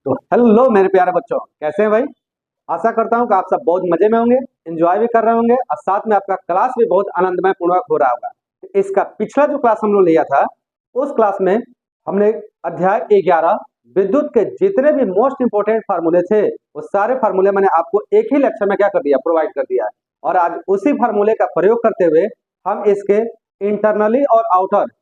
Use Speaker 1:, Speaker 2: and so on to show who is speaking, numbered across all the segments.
Speaker 1: तो हेलो मेरे प्यारे बच्चों, कैसे हैं भाई। आशा करता हूं कि आप सब बहुत मजे में होंगे, एंजॉय भी कर रहे होंगे और साथ में आपका क्लास भी बहुत आनंदमय पूर्वक हो रहा होगा। इसका पिछला जो क्लास हम लोग लिया था, उस क्लास में हमने अध्याय 11 विद्युत के जितने भी मोस्ट इंपोर्टेंट फार्मूले थे, वो सारे फार्मूले मैंने आपको एक ही लेक्चर में क्या कर दिया, प्रोवाइड कर दिया। और आज उसी फार्मूले का प्रयोग करते हुए हम इसके इंटरनली और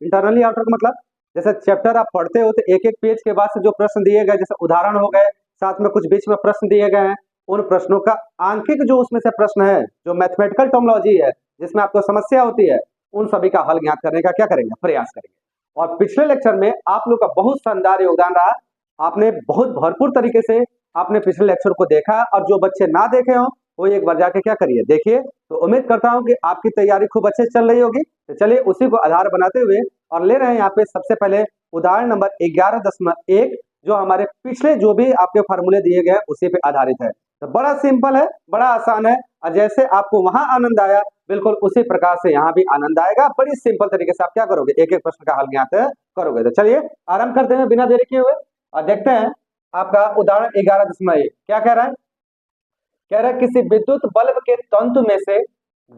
Speaker 1: इंटरनली आउटर का मतलब, जैसे चैप्टर आप पढ़ते हो तो एक एक पेज के बाद से जो प्रश्न दिए गए, जैसे उदाहरण हो गए, साथ में कुछ बीच में प्रश्न दिए गए हैं, उन प्रश्नों का आंकिक जो उसमें से प्रश्न है, जो मैथमेटिकल टर्मिनोलॉजी है, जिसमें आपको समस्या होती है, उन सभी का हल ज्ञात करने का क्या करेंगे, प्रयास करेंगे। और पिछले लेक्चर में आप लोग का बहुत शानदार योगदान रहा। आपने बहुत भरपूर तरीके से आपने पिछले लेक्चर को देखा, और जो बच्चे ना देखे हो वो एक बार जाके क्या करिए, देखिए। तो उम्मीद करता हूं कि आपकी तैयारी खूब अच्छे से चल रही होगी। तो चलिए उसी को आधार बनाते हुए और ले रहे हैं यहाँ पे सबसे पहले उदाहरण नंबर 11.1, जो हमारे पिछले जो भी आपके फार्मूले दिए गए उसी पे आधारित है। तो बड़ा सिंपल है, बड़ा आसान है, और जैसे आपको वहां आनंद आया, बिल्कुल उसी प्रकार से यहाँ भी आनंद आएगा। बड़ी सिंपल तरीके से आप क्या करोगे, एक एक प्रश्न का हल ज्ञात करोगे। तो चलिए आरंभ करते हैं बिना देरी किए हुए और देखते हैं आपका उदाहरण 11.1 क्या कह रहा है। कह रहा है किसी विद्युत बल्ब के तंतु में से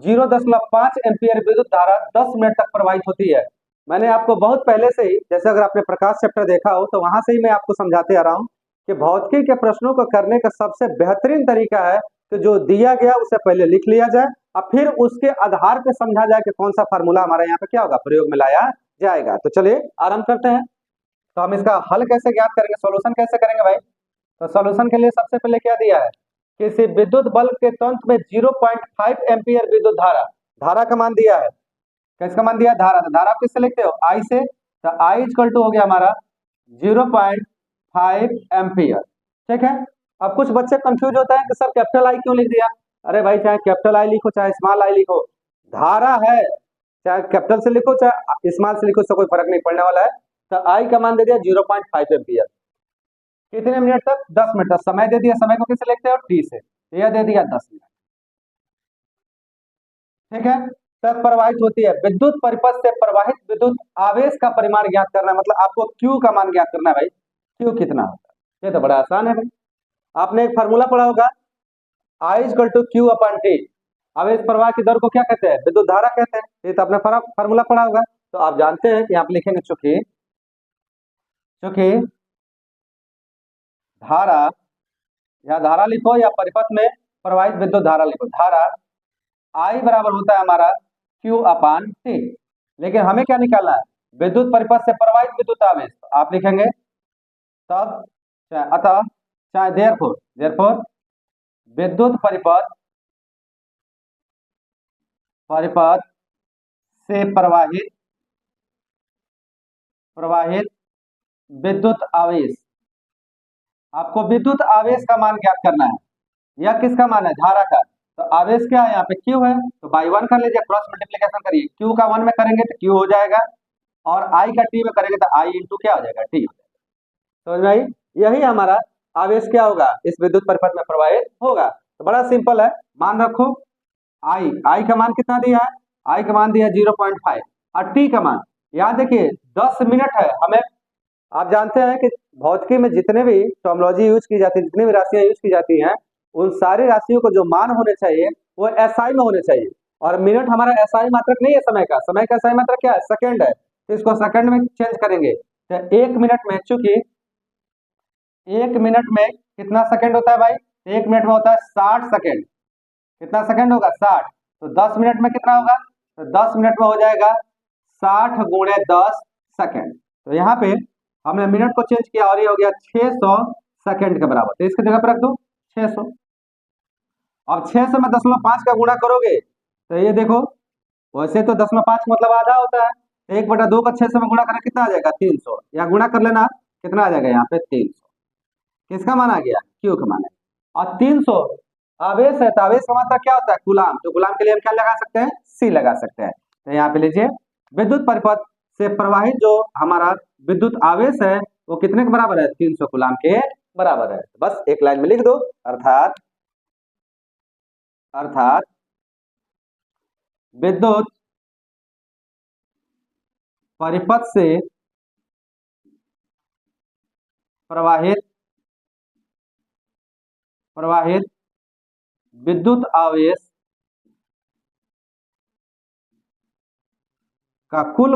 Speaker 1: 0.5 एम्पीयर विद्युत धारा 10 मिनट तक प्रवाहित होती है। मैंने आपको बहुत पहले से ही, जैसे अगर आपने प्रकाश चैप्टर देखा हो तो वहां से ही मैं आपको समझाते आ रहा हूं कि भौतिकी के प्रश्नों को करने का सबसे बेहतरीन तरीका है कि जो दिया गया उसे पहले लिख लिया जाए और फिर उसके आधार पर समझा जाए कि कौन सा फार्मूला हमारे यहाँ पे क्या होगा, प्रयोग में लाया जाएगा। तो चलिए आरंभ करते हैं। तो हम इसका हल कैसे ज्ञात करेंगे, सोल्यूशन कैसे करेंगे भाई। तो सोल्यूशन के लिए सबसे पहले क्या दिया है, किसी विद्युत बल्ब के तंत्र में 0.5 एम्पीयर विद्युत धारा, धारा का मान दिया है। किसका मान दिया है, धारा। तो धारा आप किससे लिखते हो, आई से। तो आई इक्वल टू हो गया हमारा 0.5 एम्पीयर। ठीक है। अब कुछ बच्चे कंफ्यूज होता है कि सर कैपिटल आई क्यों लिख दिया। अरे भाई, चाहे कैपिटल आई लिखो चाहे स्मॉल आई लिखो, धारा है, चाहे कैपिटल से लिखो चाहे स्मॉल से लिखो, इससे कोई फर्क नहीं पड़ने वाला है। तो आई का मान दे दिया 0.5 एम्पीयर। कितने मिनट तक, 10 मिनट तक। समय दे दिया, समय को किससे लिखते हो, टी से। यह दे दिया 10 मिनट। ठीक है। तक प्रवाहित होती है। विद्युत परिपथ से प्रवाहित विद्युत आवेश का परिमाण ज्ञात करना है, मतलब आपको क्यू का मान ज्ञात करना है भाई। क्यू कितना होता है, ये तो बड़ा आसान है भाई। आपने एक फार्मूला पढ़ा होगा, I equal to q upon t. आवेश प्रवाह की दर को क्या कहते हैं, विद्युत धारा कहते हैं। ये तो आपने फार्मूला पढ़ा होगा। तो आप जानते हैं कि आप लिखेंगे चूंकि चूंकि धारा, या धारा लिखो या परिपथ में प्रवाहित विद्युत धारा लिखो, धारा आई बराबर होता है हमारा क्यू अपान टी। लेकिन हमें क्या निकालना है, विद्युत परिपथ से प्रवाहित विद्युत आवेश। तो आप लिखेंगे तब, चाहे अतः, चाहे देयरफॉर, देयरफॉर विद्युत परिपथ परिपथ से प्रवाहित प्रवाहित विद्युत आवेश। आपको विद्युत आवेश का मान ज्ञात करना है। यह किसका मान है, धारा का। तो आवेश क्या है, यहाँ पे क्यू है, तो बाई 1 कर लीजिए, क्रॉस मल्टीप्लीकेशन करिए। क्यू का 1 में करेंगे तो क्यू हो जाएगा, और आई का टी में करेंगे तो आई इंटू क्या हो जाएगा, टी हो जाएगा। तो भाई यही हमारा आवेश क्या होगा, इस विद्युत परिपथ में प्रवाहित होगा। तो बड़ा सिंपल है, मान रखो आई, आई का मान कितना दिया है, आई का मान दिया 0.5, और टी का मान यहाँ देखिए 10 मिनट है। हमें, आप जानते हैं कि भौतिकी में जितने भी टर्मिनोलॉजी यूज की जाती है, जितनी भी राशियां यूज की जाती हैं, उन सारी राशियों को जो मान होने चाहिए वो एसआई में होने चाहिए। और मिनट हमारा एसआई मात्रक नहीं है, समय का, समय का एसआई मात्रक क्या है, सेकंड है। तो इसको सेकंड में चेंज करेंगे। तो 1 मिनट में, चूंकि 1 मिनट में कितना सेकंड होता है भाई, 1 मिनट में होता है 60 सेकंड। कितना सेकंड होगा, 60। तो 10 मिनट में कितना होगा, तो 10 मिनट में हो जाएगा 60 गुणे 10 सेकंड। तो यहाँ पे हमने मिनट को चेंज किया और ये हो गया 600 सेकंड के बराबर। तो इसकी जगह पर रख दो 600। अब 600 में 0.5 का गुणा करोगे तो ये देखो, वैसे तो 0.5 मतलब आधा होता है, 1/2 का 600 में गुणा करना कितना आ जाएगा, 300। या गुणा कर लेना, कितना आ जाएगा यहाँ पे 300। किसका मान आ गया, क्यू का मान है। और 300 आवेश है, तो आवेश का मात्रा क्या होता है, गुलाम। तो गुलाम के लिए हम क्या लगा सकते हैं, सी लगा सकते हैं। तो यहाँ पे लीजिए, विद्युत परिपथ से प्रवाहित जो हमारा विद्युत आवेश है वो कितने के बराबर है, 300 गुलाम के बराबर है। बस एक लाइन में लिख दो, अर्थात अर्थात विद्युत परिपथ से प्रवाहित प्रवाहित विद्युत आवेश का कुल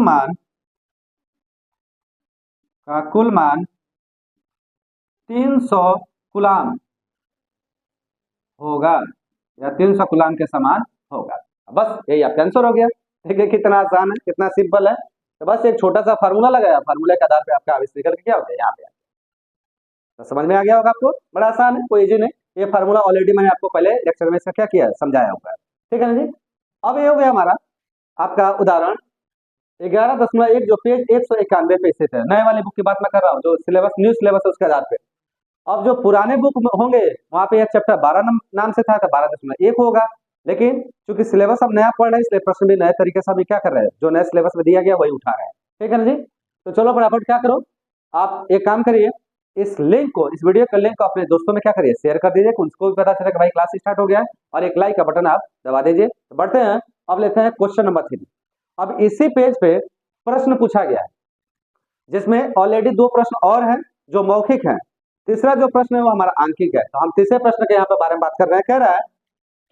Speaker 1: मान 300 कूलाम होगा या 300 कूलाम के समान होगा। बस यही आपका आंसर हो गया। ठीक है, कितना आसान है, कितना सिंपल है। तो बस एक छोटा सा फार्मूला लगाया, फार्मूले के आधार पे आपका आवेश निकल के क्या हो गया यहाँ पे। तो समझ में आ गया होगा आपको, बड़ा आसान है, कोई इजी नहीं। ये फार्मूला ऑलरेडी मैंने आपको पहले लेक्चर में इसका क्या किया, समझाया होगा। ठीक है ना जी। अब ये हो गया हमारा आपका उदाहरण 11.1 जो पेज 191 पे स्थित है। नए वाली बुक की बात मैं कर रहा हूँ, जो सिलेबस न्यू सिलेबस है उसके आधार पे। अब जो पुराने बुक होंगे वहां पे यह चैप्टर 12 नाम से था, तो 12.1 होगा। लेकिन चूंकि सिलेबस हम नया पढ़ रहे हैं, इसलिए प्रश्न भी नए तरीके से अभी क्या कर रहे हैं, जो नए सिलेबस में दिया गया वही उठा रहे हैं। ठीक है ना जी। तो चलो फटाफट क्या करो, आप एक काम करिए, इस लिंक को, इस वीडियो के लिंक को अपने दोस्तों में क्या करिए, शेयर कर दीजिए, उनको भी पता चले कि भाई क्लास स्टार्ट हो गया है, और एक लाइक का बटन आप दबा दीजिए। तो बढ़ते हैं, अब लेते हैं क्वेश्चन नंबर 3। अब इसी पेज पे प्रश्न पूछा गया है, जिसमें ऑलरेडी 2 प्रश्न और हैं जो मौखिक हैं। तीसरा जो प्रश्न है वो हमारा आंकिक है। तो हम तीसरे प्रश्न के यहाँ पे बारे में बात कर रहे हैं। कह रहा है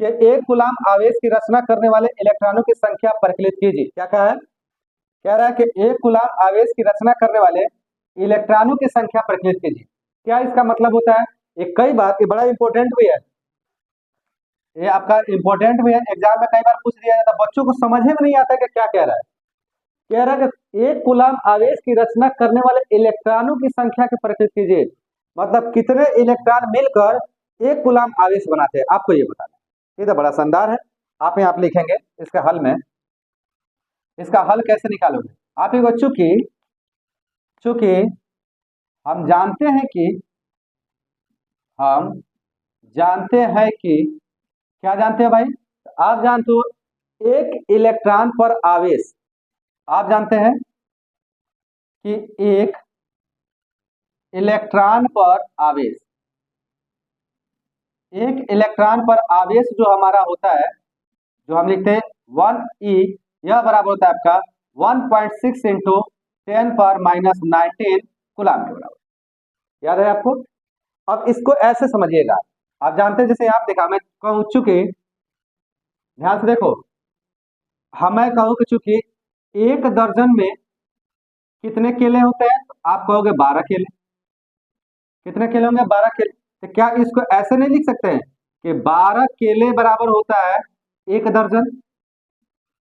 Speaker 1: कि 1 कूलाम आवेश की रचना करने वाले इलेक्ट्रॉनों की संख्या परिकलित कीजिए। क्या कहा है, कह रहा है कि 1 कूलाम आवेश की रचना करने वाले इलेक्ट्रॉनों की संख्या परिकलित कीजिए। क्या इसका मतलब होता है, ये कई बार ये बड़ा इंपॉर्टेंट भी है, ये आपका इंपॉर्टेंट भी है, एग्जाम में कई बार पूछ दिया जाता है, बच्चों को समझ में नहीं आता कि क्या कह रहा है। कह रहा है कि 1 कूलाम आवेश की रचना करने वाले इलेक्ट्रॉनों की संख्या के परिकलित कीजिए, मतलब कितने इलेक्ट्रॉन मिलकर 1 कूलाम आवेश बनाते हैं, आपको ये बताना है। ये तो बड़ा शानदार है। आप यहाँ लिखेंगे इसका हल में, इसका हल कैसे निकालोगे आप ही बच्चों की, चूंकि हम जानते हैं कि क्या जानते हैं भाई, आप जानते हो 1 इलेक्ट्रॉन पर आवेश, आप जानते हैं कि 1 इलेक्ट्रॉन पर आवेश, 1 इलेक्ट्रॉन पर आवेश जो हमारा होता है, जो हम लिखते हैं 1e, यह बराबर होता है आपका 1.6 इंटू 10⁻⁻19 कूलाम के बराबर। याद है आपको। अब इसको ऐसे समझिएगा, आप जानते हैं, जैसे आप देखा, मैं कहूं चूंकि, ध्यान से देखो, मैं कहूं कि चूंकि 1 दर्जन में कितने केले होते हैं, तो आप कहोगे 12 केले। कितने केले होंगे, 12 केले। तो क्या इसको ऐसे नहीं लिख सकते हैं कि 12 केले बराबर होता है 1 दर्जन,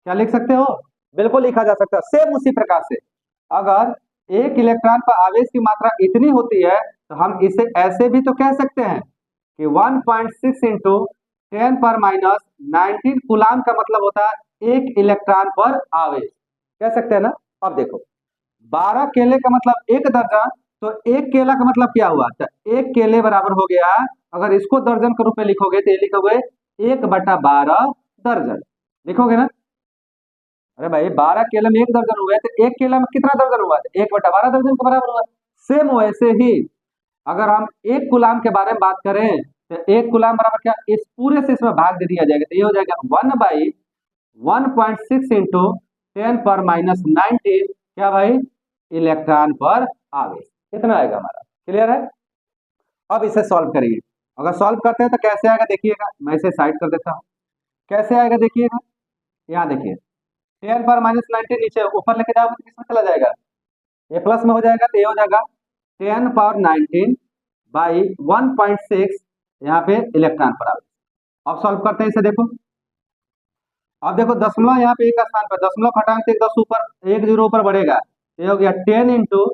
Speaker 1: क्या लिख सकते हो, बिल्कुल लिखा जा सकता है। सेम उसी प्रकार से अगर 1 इलेक्ट्रॉन पर आवेश की मात्रा इतनी होती है, तो हम इसे ऐसे भी तो कह सकते हैं कि 1.6 इंटू 10⁻⁻19 कूलाम का मतलब होता है 1 इलेक्ट्रॉन पर आवेश, कह सकते हैं ना। अब देखो 12 केले का मतलब 1 दर्जन, तो 1 केला का मतलब क्या हुआ, तो 1 केले बराबर हो गया, अगर इसको दर्जन के रूप में लिखोगे तो ये लिखोगे 1/12 दर्जन, लिखोगे ना। अरे भाई 12 केले में 1 दर्जन हुआ है, तो 1 केला में कितना दर्जन हुआ, 1/12 दर्जन के बराबर हुआ। सेम वैसे ही अगर हम 1 कूलाम के बारे में बात करें, तो 1 कूलाम बराबर क्या, इस पूरे से इसमें भाग दे दिया जाएगा, तो ये हो जाएगा 1/1.6 इंटू 10⁻⁻19 क्या भाई, इलेक्ट्रॉन पर आवेश। कितना आएगा हमारा, क्लियर है। अब इसे सॉल्व करिए, अगर सॉल्व करते हैं तो कैसे आएगा देखिएगा, मैं इसे साइड कर देता हूँ। कैसे आएगा देखिएगा, यहाँ देखिए 10⁻⁻19 नीचे ऊपर लेके जाओगे तो किसमें चला जाएगा, ये प्लस में हो जाएगा, तो ये हो जाएगा 10⁻19/1.6 यहाँ पे इलेक्ट्रॉन पर आवेश। अब सॉल्व करते हैं इसे, देखो, अब देखो दशमलव यहाँ पे एक स्थान पर, दशमलव घटाएंगे तो 10 ऊपर, 1 0 ऊपर बढ़ेगा, ये हो गया 10 इंटू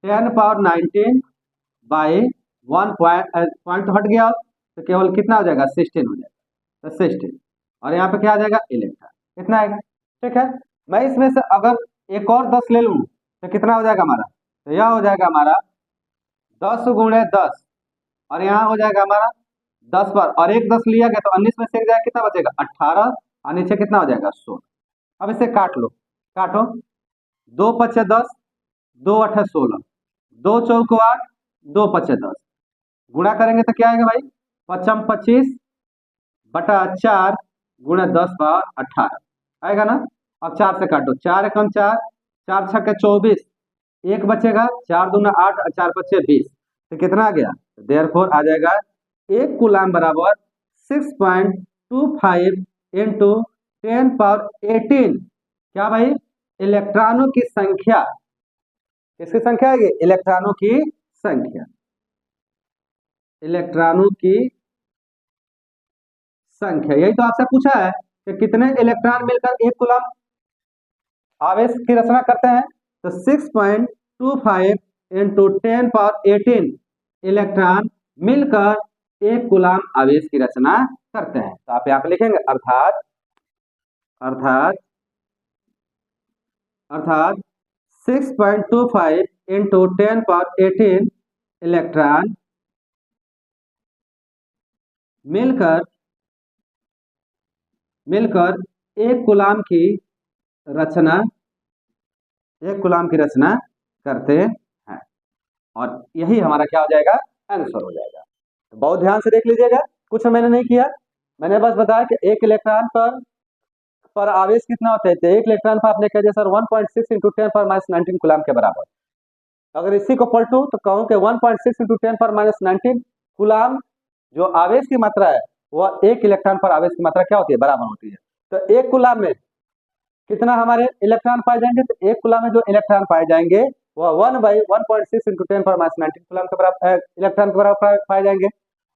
Speaker 1: 10⁻19/1 पॉइंट हट गया, तो केवल कितना हो जाएगा, 16 हो जाएगा, तो 16, और यहाँ पे क्या आ जाएगा, इलेक्ट्रॉन, कितना आएगा। ठीक है, मैं इसमें से अगर एक और 10 ले लूँ तो कितना हो जाएगा हमारा, तो यह हो जाएगा हमारा 10 × 10, और यहाँ हो जाएगा हमारा 10 पर, और एक 10 लिया गया तो 19 में से एक जाएगा, कितना बचेगा 18, और नीचे कितना हो जाएगा 16। अब इसे काट लो, काटो, 2 × 5 = 10, 2 × 8 = 16, 2 × 4 = 8, 2 × 5 = 10, गुणा करेंगे तो क्या आएगा भाई, 5 × 25/4 × 10/18 आएगा ना। अब 4 से काटो, 4 × 4, 4 × 6 = 24, एक बचेगा, 4 × 2 = 8, और 4 × 5 = 20, तो कितना आ गया, देयरफॉर आ जाएगा 1 कूलाम बराबर 6.25 इंटू 10 पावर 18। क्या भाई? इलेक्ट्रॉनों की संख्या। किसकी संख्या है ये? इलेक्ट्रॉनों की संख्या। इलेक्ट्रॉनों की संख्या, यही तो आपसे पूछा है कि कितने इलेक्ट्रॉन मिलकर 1 कूलाम आवेश की रचना करते हैं। तो 6.25 इंटू 10 पावर 18 इलेक्ट्रॉन मिलकर 1 कूलाम आवेश की रचना करते हैं। तो आप यहाँ पे लिखेंगे अर्थात अर्थात अर्थात 6.25 इंटू 10 पावर 18 इलेक्ट्रॉन मिलकर 1 कूलाम की रचना 1 कूलाम की रचना करते हैं। और यही हमारा क्या हो जाएगा? आंसर हो जाएगा। तो बहुत ध्यान से देख लीजिएगा, कुछ मैंने नहीं किया, मैंने बस बताया कि 1 इलेक्ट्रॉन पर आवेश कितना होता है। तो 1 इलेक्ट्रॉन पर आपने कह दिया सर 1.6 इंटू 10 पावर -19 कूलाम के बराबर। अगर इसी को पलटू तो कहूँ कि 1.6 इंटू 10 पावर-19 कूलाम जो आवेश की मात्रा है वह 1 इलेक्ट्रॉन पर आवेश की मात्रा क्या होती है? बराबर होती है। तो 1 कूलाम में कितना हमारे इलेक्ट्रॉन पाए जाएंगे? तो 1 कूलाम में जो इलेक्ट्रॉन पाए जाएंगे वह 1/1.6 इंटू 10 पावर-19 कूलाम के बराबर इलेक्ट्रॉन के बराबर पाए जाएंगे।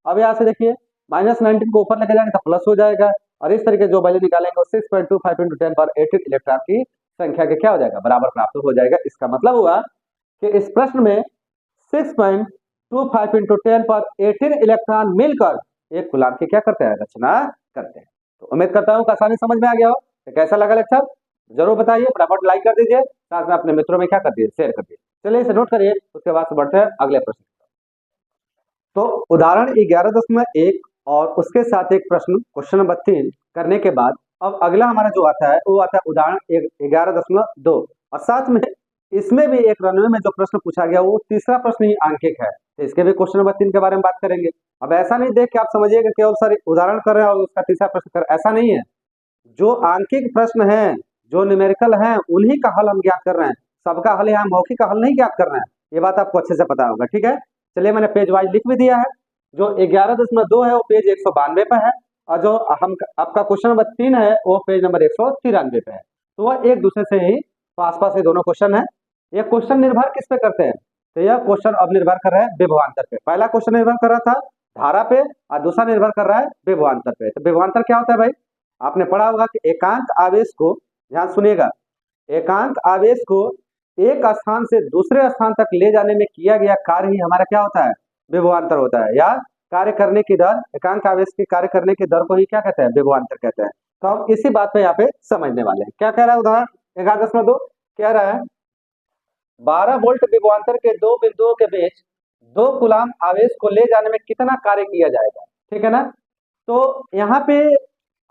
Speaker 1: अब यहाँ से देखिए -19 को ऊपर लेके जाएंगे तो प्लस हो जाएगा, और इस तरीके जो वैल्यू निकालेंगे 6.25 इंटू 10 पावर 18 इलेक्ट्रॉन की संख्या के क्या हो जाएगा? बराबर प्राप्त हो जाएगा। इसका मतलब हुआ कि इस प्रश्न में 6.25 इंटू 10 पावर 18 इलेक्ट्रॉन मिलकर 1 कूलाम की क्या करते हैं? रचना करते हैं। तो उम्मीद करता हूँ आसानी समझ में आ गया हो। तो कैसा लगा लेक्चर जरूर बताइए, फटाफट लाइक कर दीजिए, साथ में अपने मित्रों में क्या कर दीजिए? शेयर कर दीजिए। चलिए इसे नोट करिए, उसके बाद से बढ़ते हैं अगले प्रश्न। तो उदाहरण 11.1 और उसके साथ एक प्रश्न क्वेश्चन नंबर 3 करने के बाद अब अगला हमारा जो आता है वो आता है उदाहरण 11.2, और साथ में इसमें भी एक रनवे में जो प्रश्न पूछा गया वो तीसरा प्रश्न ही आंकिक है। तो इसके भी क्वेश्चन नंबर 3 के बारे में बात करेंगे। अब ऐसा नहीं देख के आप समझिएगा केवल सर उदाहरण कर रहे हैं और उसका तीसरा प्रश्न कर, ऐसा नहीं है। जो आंकिक प्रश्न है, जो न्यूमेरिकल है, उन्हीं का हल हम ज्ञात कर रहे हैं। सबका हल यहाँ मौखिक का हल नहीं ज्ञात कर रहे हैं, ये बात आपको अच्छे से पता होगा। ठीक है, चलिए मैंने पेज वाइज लिख भी दिया है। जो 11.2 है वो पेज 192 पे है, और जो हम आपका क्वेश्चन नंबर 3 है वो पेज नंबर 193 पे है। तो वह एक दूसरे से ही आसपास ये दोनों क्वेश्चन है। ये क्वेश्चन निर्भर किस पे करते हैं? तो यह क्वेश्चन अब निर्भर कर रहा है विभवांतर पे। पहला क्वेश्चन निर्भर कर रहा था धारा पे और दूसरा निर्भर कर रहा है विभवांतर पे। तो विभवांतर क्या होता है भाई? आपने पढ़ा होगा कि एकांक आवेश को, ध्यान सुनिएगा, एकांक आवेश को एक स्थान से दूसरे स्थान तक ले जाने में किया गया कार्य ही हमारा क्या होता है? विभवांतर होता है। या कार्य करने की दर, एकांक आवेश के कार्य करने की दर को ही क्या कहते हैं? विभवांतर कहते हैं। तो हम इसी बात पे यहाँ पे समझने वाले हैं। क्या कह रहा है उदाहरण 11.2? कह रहा है 12 वोल्ट विभवांतर के दो बिंदुओं के बीच 2 कूलाम आवेश को ले जाने में कितना कार्य किया जाएगा? ठीक है ना। तो यहाँ पे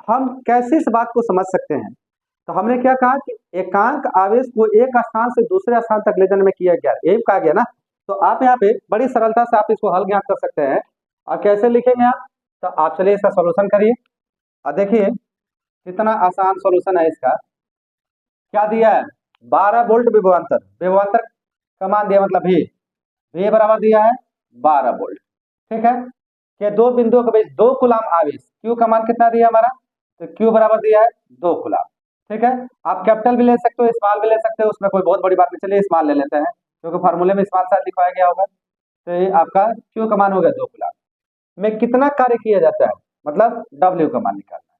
Speaker 1: हम कैसे इस बात को समझ सकते हैं? तो हमने क्या कहा कि एकांक आवेश को एक स्थान से दूसरे स्थान तक ले जाने में किया गया, यही कहा गया ना। तो आप यहाँ पे बड़ी सरलता से आप इसको हल ज्ञात कर सकते हैं। और कैसे लिखेंगे आप? तो आप चलिए इसका सॉल्यूशन करिए और देखिए कितना आसान सॉल्यूशन है इसका। क्या दिया है? 12 वोल्ट विभवांतर, विभवांतर का मान दिया मतलब भी बराबर दिया है 12 वोल्ट। ठीक है, कि दो बिंदुओं के बीच 2 कूलाम आवेश, क्यू का मान कितना दिया हमारा? तो क्यू बराबर दिया है 2 कूलाम। ठीक है, आप कैपिटल भी ले सकते हो, स्मॉल भी ले सकते हो, उसमें कोई बहुत बड़ी बात नहीं। चलिए स्मॉल ले लेते हैं क्योंकि फार्मूले में स्मॉल शायद लिखवाया गया होगा। तो ये आपका क्यू का मान हो गया 2 कूलाम में कितना कार्य किया जाता है, मतलब डब्ल्यू का मान निकालना है।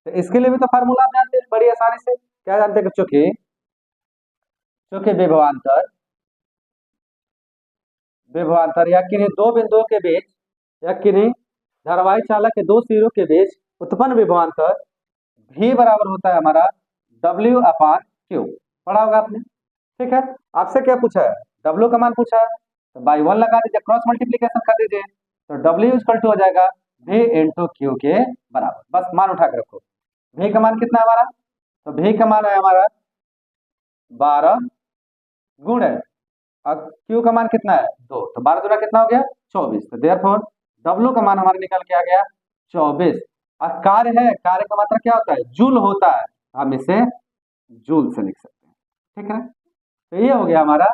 Speaker 1: तो इसके लिए भी तो फार्मूला आप जानते हैं बड़ी आसानी से। क्या जानते हैं? चूंकि विभवांतर या किन्हीं दो बिंदुओं के बीच या किन्हीं धारावाहिक चालक के दो सिरों के बीच उत्पन्न विभवांतर भी बराबर होता है हमारा W/Q। पढ़ा होगा आपने। ठीक है, आपसे क्या पूछा है? W का मान पूछा है, तो बाई 1 लगा दीजिए, क्रॉस मल्टीप्लीकेशन कर दीजिए, तो W इक्वल टू हो जाएगा V इंटू क्यू के बराबर। बस मान उठा के रखो। V का मान कितना है हमारा? तो V का मान है हमारा 12 गुण है, और Q का मान कितना है? 2, तो 12 दूना कितना हो गया? 24। तो देयरफॉर W का मान हमारा निकल के आ गया 24। और कार्य है, कार्य का मात्रा क्या होता है? जूल होता है, हम इसे जूल से लिख सकते हैं। ठीक है, तो ये हो गया हमारा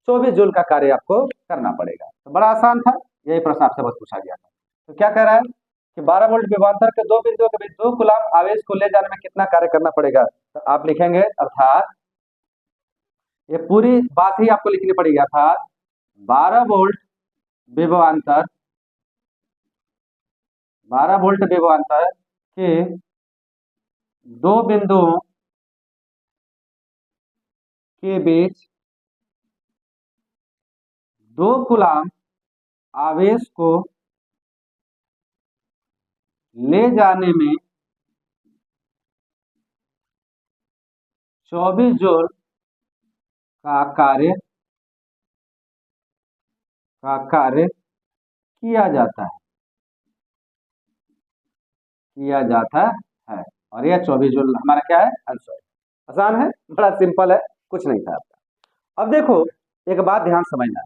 Speaker 1: 24 जूल का कार्य आपको करना पड़ेगा। तो बड़ा आसान था, यही प्रश्न आपसे बस पूछा गया था। तो क्या कह रहा है कि 12 वोल्ट विभवांतर के दो बिंदुओं के बीच 2 कूलम्ब आवेश को ले जाने में कितना कार्य करना पड़ेगा। तो आप लिखेंगे अर्थात ये पूरी बात ही आपको लिखनी पड़ेगी, अर्थात 12 वोल्ट विभवांतर 12 वोल्ट विभवांतर के दो बिंदुओं के बीच 2 कूलम्ब आवेश को ले जाने में 24 जूल का कार्य किया जाता है। और यह 24 जूल हमारा क्या है, आंसर। आसान है, बड़ा सिंपल है, कुछ नहीं था आपका। अब देखो एक बात ध्यान समझना,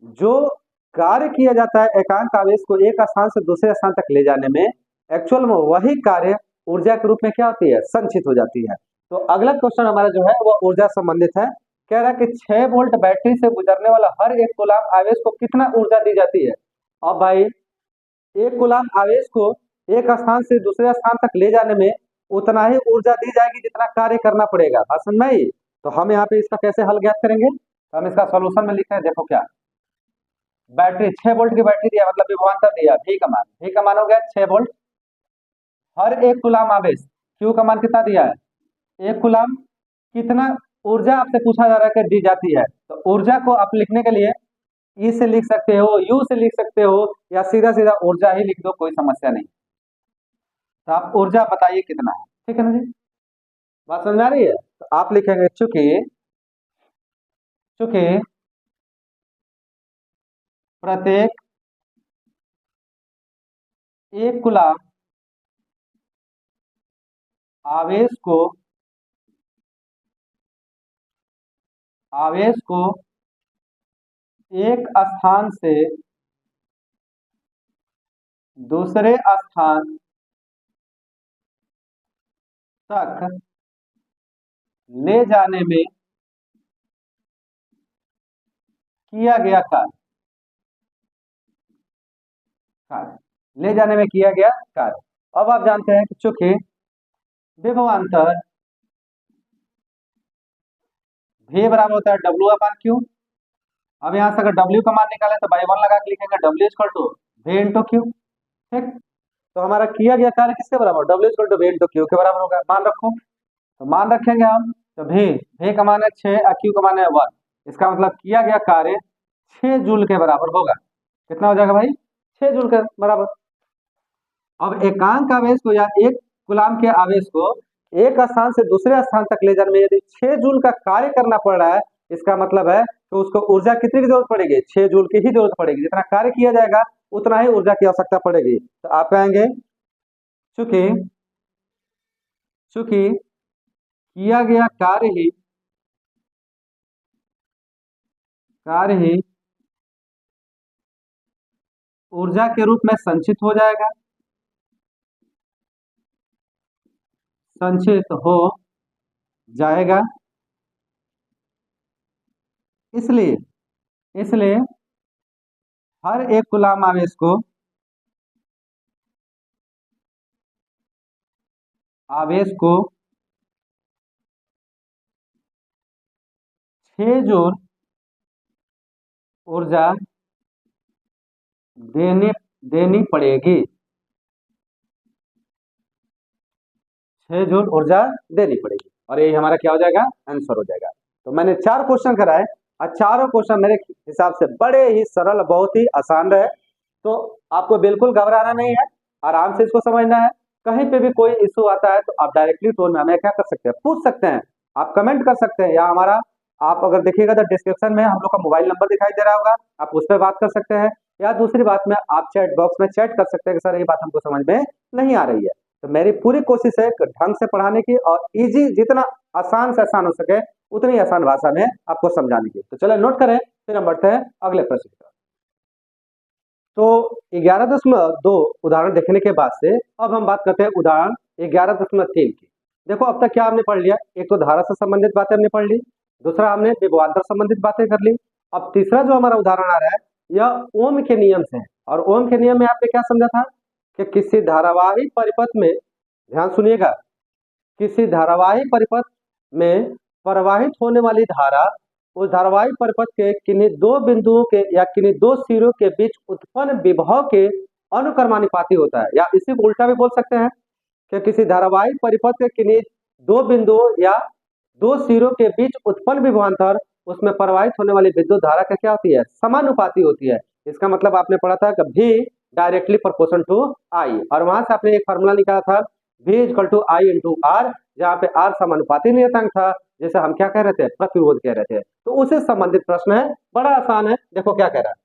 Speaker 1: जो कार्य किया जाता है एकांक आवेश को एक स्थान से दूसरे स्थान तक ले जाने में, एक्चुअल में वही कार्य ऊर्जा के रूप में क्या होती है, संचित हो जाती है। तो अगला क्वेश्चन हमारा जो है वो ऊर्जा संबंधित है। कह रहा है कि 6 वोल्ट बैटरी से गुजरने वाला हर एक कूलम्ब आवेश को कितना ऊर्जा दी जाती है। अब भाई एक कूलम्ब आवेश को एक स्थान से दूसरे स्थान तक ले जाने में उतना ही ऊर्जा दी जाएगी जितना कार्य करना पड़ेगा। बात समझ में आई। तो हम यहाँ पे इसका कैसे हल ज्ञात करेंगे, तो हम इसका सॉल्यूशन में लिखते हैं। देखो क्या, बैटरी 6 वोल्ट की बैटरी दिया, मतलब विभवांतर दिया भी का मान हो गया 6 वोल्ट। हर एक कूलम्ब आवेश क्यू का मान कितना दिया है, एक कूलम्ब कितना ऊर्जा आपसे पूछा जा रहा है कि दी जाती है। तो ऊर्जा को आप लिखने के लिए ई से लिख सकते हो, यू से लिख सकते हो, या सीधा सीधा ऊर्जा ही लिख दो, कोई समस्या नहीं। तो आप ऊर्जा बताइए कितना है, ठीक है ना जी, बात समझ में आ रही है। तो आप लिखेंगे चूंकि प्रत्येक एक कूलम्ब आवेश को एक स्थान से दूसरे स्थान तक ले जाने में किया गया कार्य। अब आप जानते हैं कि चूंकि विभवांतर V बराबर होता है W अपान Q। अब यहां से अगर W का मान निकाले तो बाई 1 लगा के लिखेंगे W equal to V into Q। ठीक, तो हमारा किया गया कार्य किसके बराबर, W equal to V into Q के बराबर होगा। मान रखो, तो मान रखेंगे हम, तो V का मान है 6 और Q का मान है 1। इसका मतलब किया गया कार्य 6 जूल के बराबर होगा। कितना हो जाएगा भाई, 6 जूल के बराबर। अब एकांक आवेश को या एक कूलम्ब के आवेश को एक स्थान से दूसरे स्थान तक ले जाने में यदि 6 जूल का कार्य करना पड़ रहा है, इसका मतलब है तो उसको ऊर्जा कितनी की जरूरत पड़ेगी, 6 जूल की ही जरूरत पड़ेगी। जितना कार्य किया जाएगा उतना ही ऊर्जा की आवश्यकता पड़ेगी। तो आप कहेंगे चूंकि किया गया कार्य ही ऊर्जा के रूप में संचित हो जाएगा, इसलिए हर एक कूलम्ब आवेश को 6 जूल ऊर्जा देनी पड़ेगी। 6 जूल ऊर्जा देनी पड़ेगी, और यही हमारा क्या हो जाएगा, आंसर हो जाएगा। तो मैंने 4 क्वेश्चन कराए और चारों क्वेश्चन मेरे हिसाब से बड़े ही सरल, बहुत ही आसान रहे। तो आपको बिल्कुल घबराना नहीं है, आराम से इसको समझना है। कहीं पे भी कोई इशू आता है तो आप डायरेक्टली टोन में हमें क्या कर सकते हैं, पूछ सकते हैं, आप कमेंट कर सकते हैं, या हमारा आप अगर देखिएगा तो डिस्क्रिप्शन में हम लोग का मोबाइल नंबर दिखाई दे रहा होगा, आप उस पर बात कर सकते हैं। या दूसरी बात में आप चैट बॉक्स में चैट कर सकते हैं कि सर ये बात हमको समझ में नहीं आ रही है। तो मेरी पूरी कोशिश है कि ढंग से पढ़ाने की, और इजी, जितना आसान से आसान हो सके उतनी आसान भाषा में आपको समझाने की। तो चलो नोट करें, फिर हम बढ़ते हैं अगले प्रश्न पर। तो 11.2 उदाहरण देखने के बाद से अब हम बात करते हैं उदाहरण 11.3 की। देखो अब तक क्या हमने पढ़ लिया, एक तो धारा से संबंधित बातें हमने पढ़ ली, दूसरा हमने विभवांतर संबंधित बातें कर ली। अब तीसरा जो हमारा उदाहरण आ रहा है यह ओम के नियम से है। और ओम के नियम में आपने क्या समझा था कि किसी धारावाही परिपथ में, ध्यान सुनिएगा, किसी धारावाही परिपथ में प्रवाहित होने वाली धारा उस धारावाही परिपथ के किन्हीं दो बिंदुओं के या किन्हीं दो सिरों के बीच उत्पन्न विभव के अनुक्रमानुपाती होता है। या इसी को उल्टा भी बोल सकते हैं कि किसी धारावाही परिपथ के किन्हीं दो बिंदुओं या दो सिरों के बीच उत्पन्न विभवांतर उसमें प्रवाहित होने वाली विद्युत धारा का क्या होती है, समानुपाती होती है। इसका मतलब आपने पढ़ा था कि V directly proportional to I, और वहां से आपने एक फार्मूला निकाला था V equal to I into R, जहाँ पे R समानुपाती नियतांक था, जैसे हम क्या कह रहे थे, प्रतिरोध कह रहे थे। तो उससे संबंधित प्रश्न है, बड़ा आसान है। देखो क्या कह रहा है,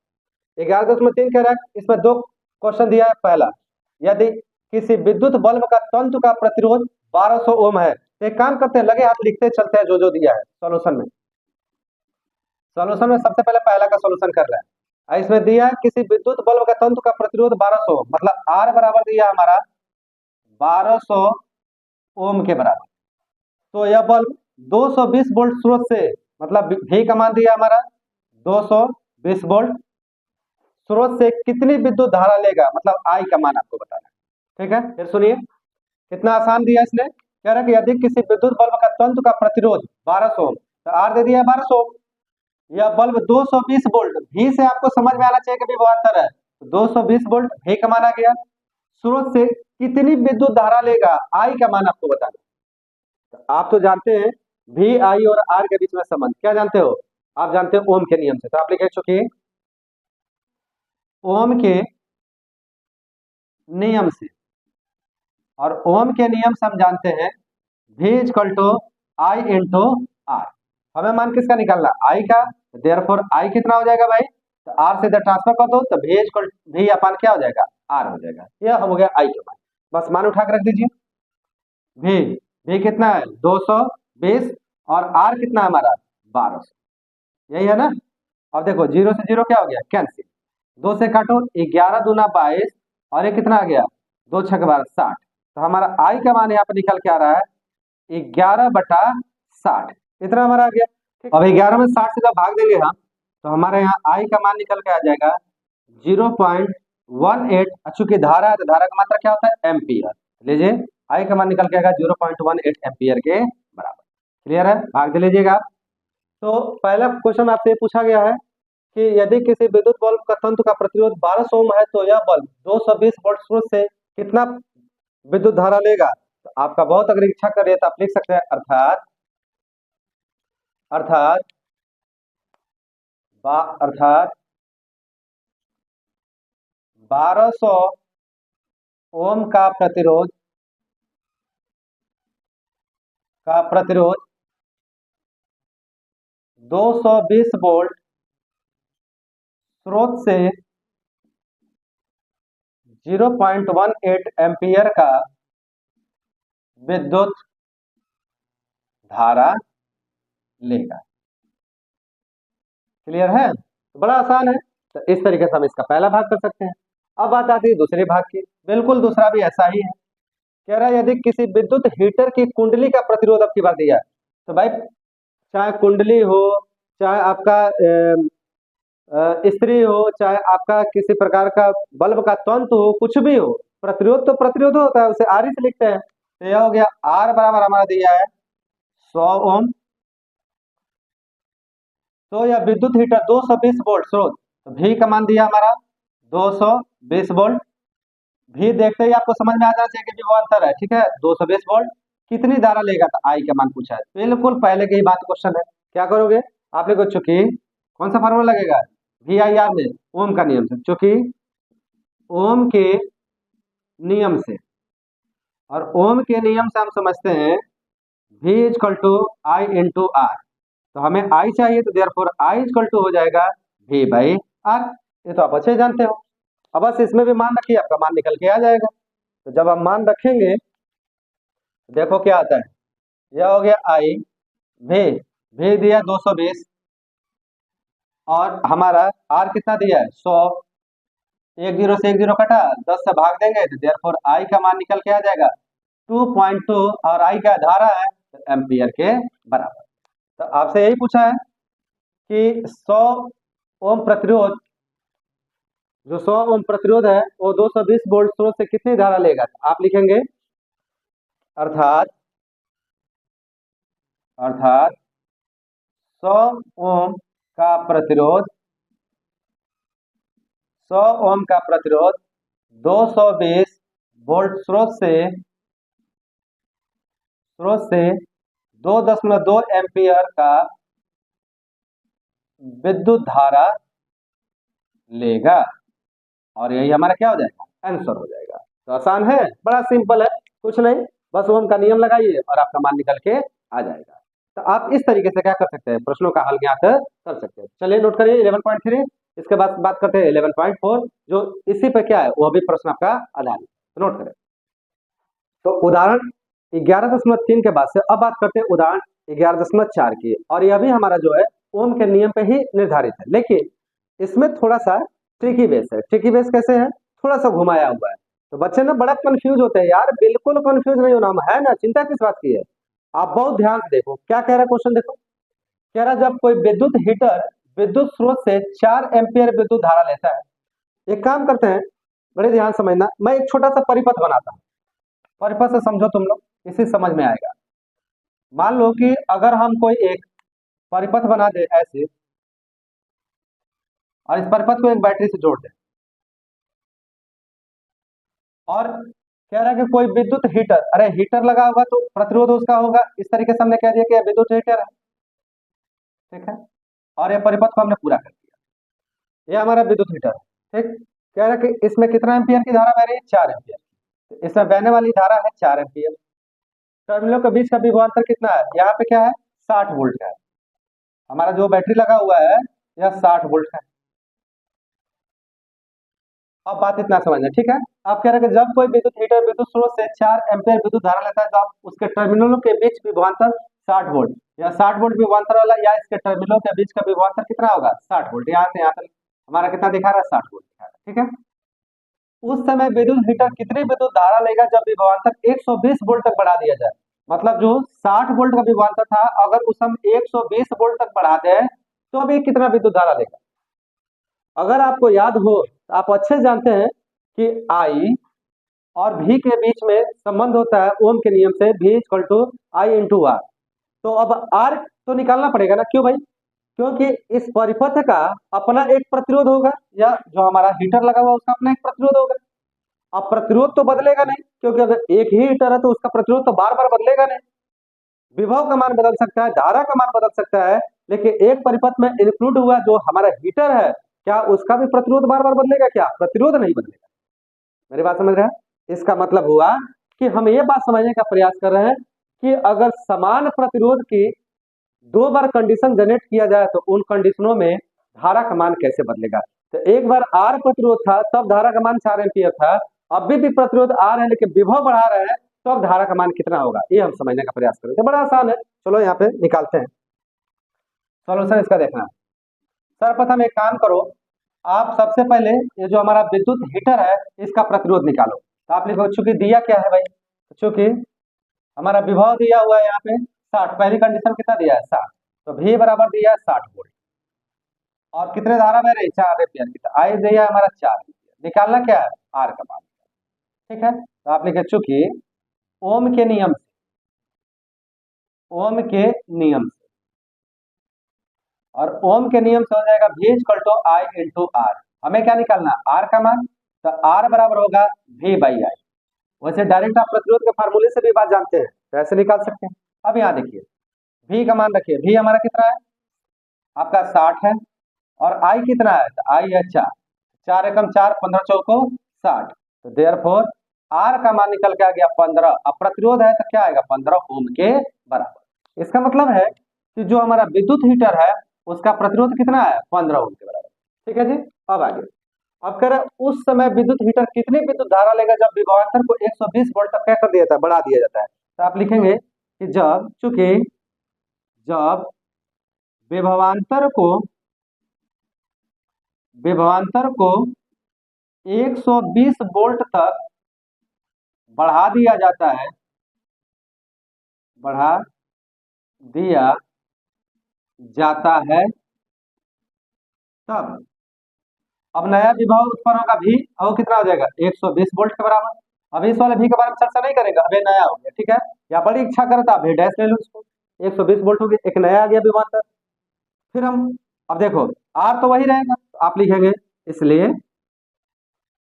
Speaker 1: 11.3 कह रहा है, इसमें दो क्वेश्चन दिया है। पहला, यदि किसी विद्युत बल्ब का तंतु का प्रतिरोध 1200 ओम है, तो एक काम करते हैं, लगे हाथ लिखते चलते हैं जो दिया है सॉल्यूशन में। सॉल्यूशन में सबसे पहले पहला का सॉल्यूशन कर रहा है। इसमें दिया है किसी विद्युत बल्ब का तंतु का प्रतिरोध 1200, मतलब R बराबर दिया हमारा 1200 ओम के बराबर। तो यह बल्ब 220 वोल्ट स्रोत से, मतलब V का मान दिया हमारा 220 वोल्ट स्रोत से कितनी विद्युत धारा लेगा, मतलब I का मान आपको बताना है। ठीक है, फिर सुनिए कितना आसान दिया इसने। कह रहा है कि यदि किसी विद्युत बल्ब का तंतु का प्रतिरोध 1200, तो R दे दिया 1200, यह बल्ब 220 वोल्ट, V से आपको समझ में आना चाहिए कि विभवांतर है, तो 220 वोल्ट V का मान आ गया, स्रोत से कितनी विद्युत धारा लेगा I का मान आपको बताना। तो आप तो जानते हैं V I और R के बीच में संबंध, क्या जानते हो, आप जानते हो ओम के नियम से। तो आप लिख चुके ओम के नियम से, और ओम के नियम से हम जानते हैं V equal to I into R। हमें मान किसका निकालना, I का, देयरफॉर I कितना हो जाएगा भाई, तो R से इधर ट्रांसफर कर दो, तो V अपान क्या हो जाएगा, R हो जाएगा। यह हो गया I के मान, बस मान उठा के रख दीजिए। V कितना है 220, और R कितना है हमारा 1200, यही है ना। अब देखो 0 से 0 क्या हो गया, कैंसिल, 2 से काटो, 11 दूना 22, और ये कितना आ गया 2 छक 12 60। तो हमारा I का मान यहाँ पे निकल के आ रहा है 11/60, इतना हमारा आ गया। अब 11 में 60 से जब भाग देंगे हम, तो हमारे यहाँ I का मान निकल के आ जाएगा 0.18। चूंकि धारा है तो धारा का मात्रा क्या होता है, एम्पियर। लीजिए I का मान निकल के आएगा 0.18 एम्पियर के बराबर। क्लियर है, भाग दे लीजिएगा। तो पहला क्वेश्चन आपसे पूछा गया है कि यदि किसी विद्युत बल्ब का तंतु का प्रतिरोध 1200 ओम है, तो यह बल्ब 220 वोल्ट स्रोत से कितना विद्युत धारा लेगा। तो आपका बहुत अगर इच्छा करे तो आप लिख सकते हैं अर्थात 1200 ओम का प्रतिरोध 220 वोल्ट स्रोत से 0.18 एम्पियर का विद्युत धारा लेगा। क्लियर है, तो बड़ा आसान है। तो इस तरीके से हम इसका पहला भाग कर सकते हैं। अब बात आती है दूसरे भाग की, बिल्कुल दूसरा भी ऐसा ही है। कह रहा है यदि किसी विद्युत हीटर की कुंडली का प्रतिरोध अब की बार दिया है, तो भाई चाहे कुंडली हो, चाहे आपका स्त्री हो, चाहे आपका किसी प्रकार का बल्ब का तंतु हो, कुछ भी हो, प्रतिरोध तो प्रतिरोध होता है, उसे आर ही से लिखते हैं। तो यह हो गया आर बराबर हमारा दिया है 100 ओम। तो यह विद्युत हीटर 220 वोल्ट स्रोत, तो भी का मान दिया हमारा 220 वोल्ट। भी देखते ही आपको समझ में आ जाना चाहिए कि विभवांतर है। ठीक है, 220 वोल्ट कितनी धारा लेगा, तो आई का मान पूछा है। बिल्कुल पहले की ही बात क्वेश्चन है। क्या करोगे आप लोग, चूंकि कौन सा फार्मूला लगेगा, VIR में ओम का नियम से, चूंकि ओम के नियम से, और ओम के नियम से हम समझते हैं V equal to I into R। तो हमें I चाहिए, तो देयरफॉर I इक्वल टू हो जाएगा V बाई R। ये तो आप अच्छे जानते हो। अब बस इसमें भी मान रखिए, आपका मान निकल के आ जाएगा। तो जब हम मान रखेंगे, देखो क्या आता है, यह हो गया I, V दिया 220, और हमारा R कितना दिया है 100, 10 से 10 कटा, 10 से भाग देंगे, तो देयरफॉर I का मान निकल के आ जाएगा 2.2, और I का धारा है तो एम्पियर के बराबर। तो आपसे यही पूछा है कि 100 ओम प्रतिरोध जो 100 ओम प्रतिरोध है वो 220 वोल्ट स्रोत से कितनी धारा लेगा? आप लिखेंगे अर्थात अर्थात 100 ओम का प्रतिरोध 100 ओम का प्रतिरोध 220 वोल्ट स्रोत से 2.2 एम्पियर का विद्युत धारा लेगा, और यही हमारा क्या हो जाएगा? आंसर हो जाएगा। तो आसान है, बड़ा सिंपल है, कुछ नहीं, बस ओम का नियम लगाइए और आपका मान निकल के आ जाएगा। तो आप इस तरीके से क्या कर सकते हैं, प्रश्नों का हल ज्ञात कर सकते हैं। चलिए नोट करिए 11.3। इसके बाद बात करते हैं 11.4, जो इसी पे क्या है, वो भी प्रश्न आपका आधारित। तो नोट करें। तो उदाहरण 11.3 के बाद से अब बात करते हैं उदाहरण 11.4 की, और यह भी हमारा जो है ओम के नियम पे ही निर्धारित है, लेकिन इसमें थोड़ा सा ट्रिकी बेस है। ट्रिकी बेस कैसे है? थोड़ा सा घुमाया हुआ है, तो बच्चे ना बड़ा कंफ्यूज होते हैं। यार बिल्कुल कंफ्यूज नहीं होना, हम है ना, चिंता किस बात की है? आप बहुत ध्यान से देखो क्या कह रहा है क्वेश्चन, देखो कह रहा जब कोई विद्युत हीटर विद्युत स्रोत से 4 एम्पियर विद्युत धारा लेता है। एक काम करते हैं, बड़े ध्यान समझना, मैं एक छोटा सा परिपथ बनाता हूँ, परिपथ से समझो तुम लोग, इसी समझ में आएगा। मान लो कि अगर हम कोई एक परिपथ बना दे ऐसे, और इस परिपथ को एक बैटरी से जोड़ दे, और कह रहा है कि कोई विद्युत हीटर, अरे हीटर लगा होगा तो प्रतिरोध उसका होगा, इस तरीके से हमने कह दिया कि यह विद्युत हीटर है, ठीक है, और ये परिपथ को हमने पूरा कर दिया, ये हमारा विद्युत हीटर है, ठीक। कह रहा है कि इसमें कितना एम्पियर की धारा बह रही है? 4 एम्पियर। तो इसमें बहने वाली धारा है 4 एम्पियर। टर्मिनलों के बीच का विभवांतर कितना है? यहाँ पे क्या है? 60 वोल्ट का है। हमारा जो बैटरी लगा हुआ है यह 60 वोल्ट का है। अब बात इतना समझना, ठीक है। आप कह रहे हैं कि जब कोई विद्युत हीटर विद्युत स्रोत से 4 एम्पीयर विद्युत धारा लेता है तो आप उसके टर्मिनलों के बीच विभवांतर 60 वोल्ट, या 60 वोल्ट विभवांतर वाला, या इसके टर्मिनलों के बीच का विभवांतर कितना होगा? 60 वोल्ट। यहाँ से यहाँ तक हमारा कितना दिखा रहा है? 60 वोल्ट दिखा रहा है, ठीक है। उस समय विद्युत हीटर कितनी विद्युत धारा लेगा जब विभवांतर 120 वोल्ट तक बढ़ा दिया जाए? मतलब जो 60 वोल्ट का विभवांतर था, अगर उस हम 120 वोल्ट तक बढ़ा दें तो अभी कितना विद्युत धारा लेगा? अगर आपको याद हो तो आप अच्छे से जानते हैं कि आई और भी के बीच में संबंध होता है ओम के नियम से, भी equal to I into R. तो अब आर तो निकालना पड़ेगा ना, क्यों भाई? क्योंकि इस परिपथ का अपना एक प्रतिरोध होगा, या जो हमारा हीटर लगा हुआ उसका अपना एक प्रतिरोध होगा। अब प्रतिरोध तो बदलेगा नहीं, क्योंकि अगर एक ही हीटर है तो उसका प्रतिरोध तो बार बार बदलेगा नहीं। विभव का मान बदल सकता है, धारा का मान बदल सकता है, लेकिन एक परिपथ में इंक्लूड हुआ जो हमारा हीटर है, क्या उसका भी प्रतिरोध बार बार बदलेगा? क्या प्रतिरोध नहीं बदलेगा। मेरी बात समझ रहे हैं? इसका मतलब हुआ कि हम ये बात समझने का प्रयास कर रहे हैं कि अगर समान प्रतिरोध की 2 बार कंडीशन जनरेट किया जाए तो उन कंडीशनों में धारा का मान कैसे बदलेगा। तो एक बार आर प्रतिरोध था तब धारा का मान 4 एम्पियर था, अभी भी प्रतिरोध आर है लेकिन विभव बढ़ा रहे हैं, तो अब धारा का मान कितना होगा, ये हम समझने का प्रयास करेंगे। बड़ा आसान है, चलो यहाँ पे निकालते हैं सॉल्यूशन इसका। देखना सर्वप्रथम एक काम करो, आप सबसे पहले ये जो हमारा विद्युत हीटर है इसका प्रतिरोध निकालो। तो आप लिखो, चूंकि दिया क्या है भाई, चूंकि हमारा विभव दिया हुआ है यहाँ पे 60, पहली कंडीशन कितना दिया है? 60, तो भी बराबर दिया है 60 वोल्ट, और कितने धारा बह रही है? 4 एम्पियर की। तो आई दिया है हमारा 4 एम्पियर, निकालना क्या है? आर का मान, ठीक है। तो आप लिखे चूंकि ओम के नियम से, ओम के नियम से, और ओम के नियम से हो जाएगा V equal to I into R. हमें क्या निकालना? आर का मान। तो आर बराबर होगा V बाई आई। वैसे डायरेक्ट आप प्रतिरोध के फार्मूले से भी बात जानते हैं, तो ऐसे निकाल सकते हैं। अब यहाँ देखिए, V का मान रखिए, V हमारा कितना है? आपका 60 है, और I कितना है? तो I है 4, 4 एकम 4, 15 चौको 60। तो देयरफॉर आर का मान निकल के आ गया 15। अब प्रतिरोध है तो क्या आएगा? 15 ओम के बराबर। इसका मतलब है कि जो हमारा विद्युत हीटर है उसका प्रतिरोध कितना है? 15 ओम के बराबर, ठीक है जी। अब आगे, अब कह रहे उस समय विद्युत हीटर कितनी विद्युत धारा लेगा जब विभवांतर को 120 वोल्ट तक क्या कर दिया जाता है? बढ़ा दिया जाता है। तो आप लिखेंगे कि जब, चूंकि जब विभवांतर को 120 वोल्ट तक बढ़ा दिया जाता है, बढ़ा दिया जाता है, तब अब नया विभव उत्पन्न होगा भी, और वो कितना हो जाएगा 120 वोल्ट के बराबर। अब इस वाले भी के बारे में चर्चा नहीं करेंगे, अब ये नया हो गया, ठीक है। या बड़ी इच्छा करे तो आप भी डैश ले लो इसको, 120 वोल्ट हो गया, एक नया आ गया विभवांतर। फिर हम, अब देखो आर तो वही रहेगा, तो आप लिखेंगे इसलिए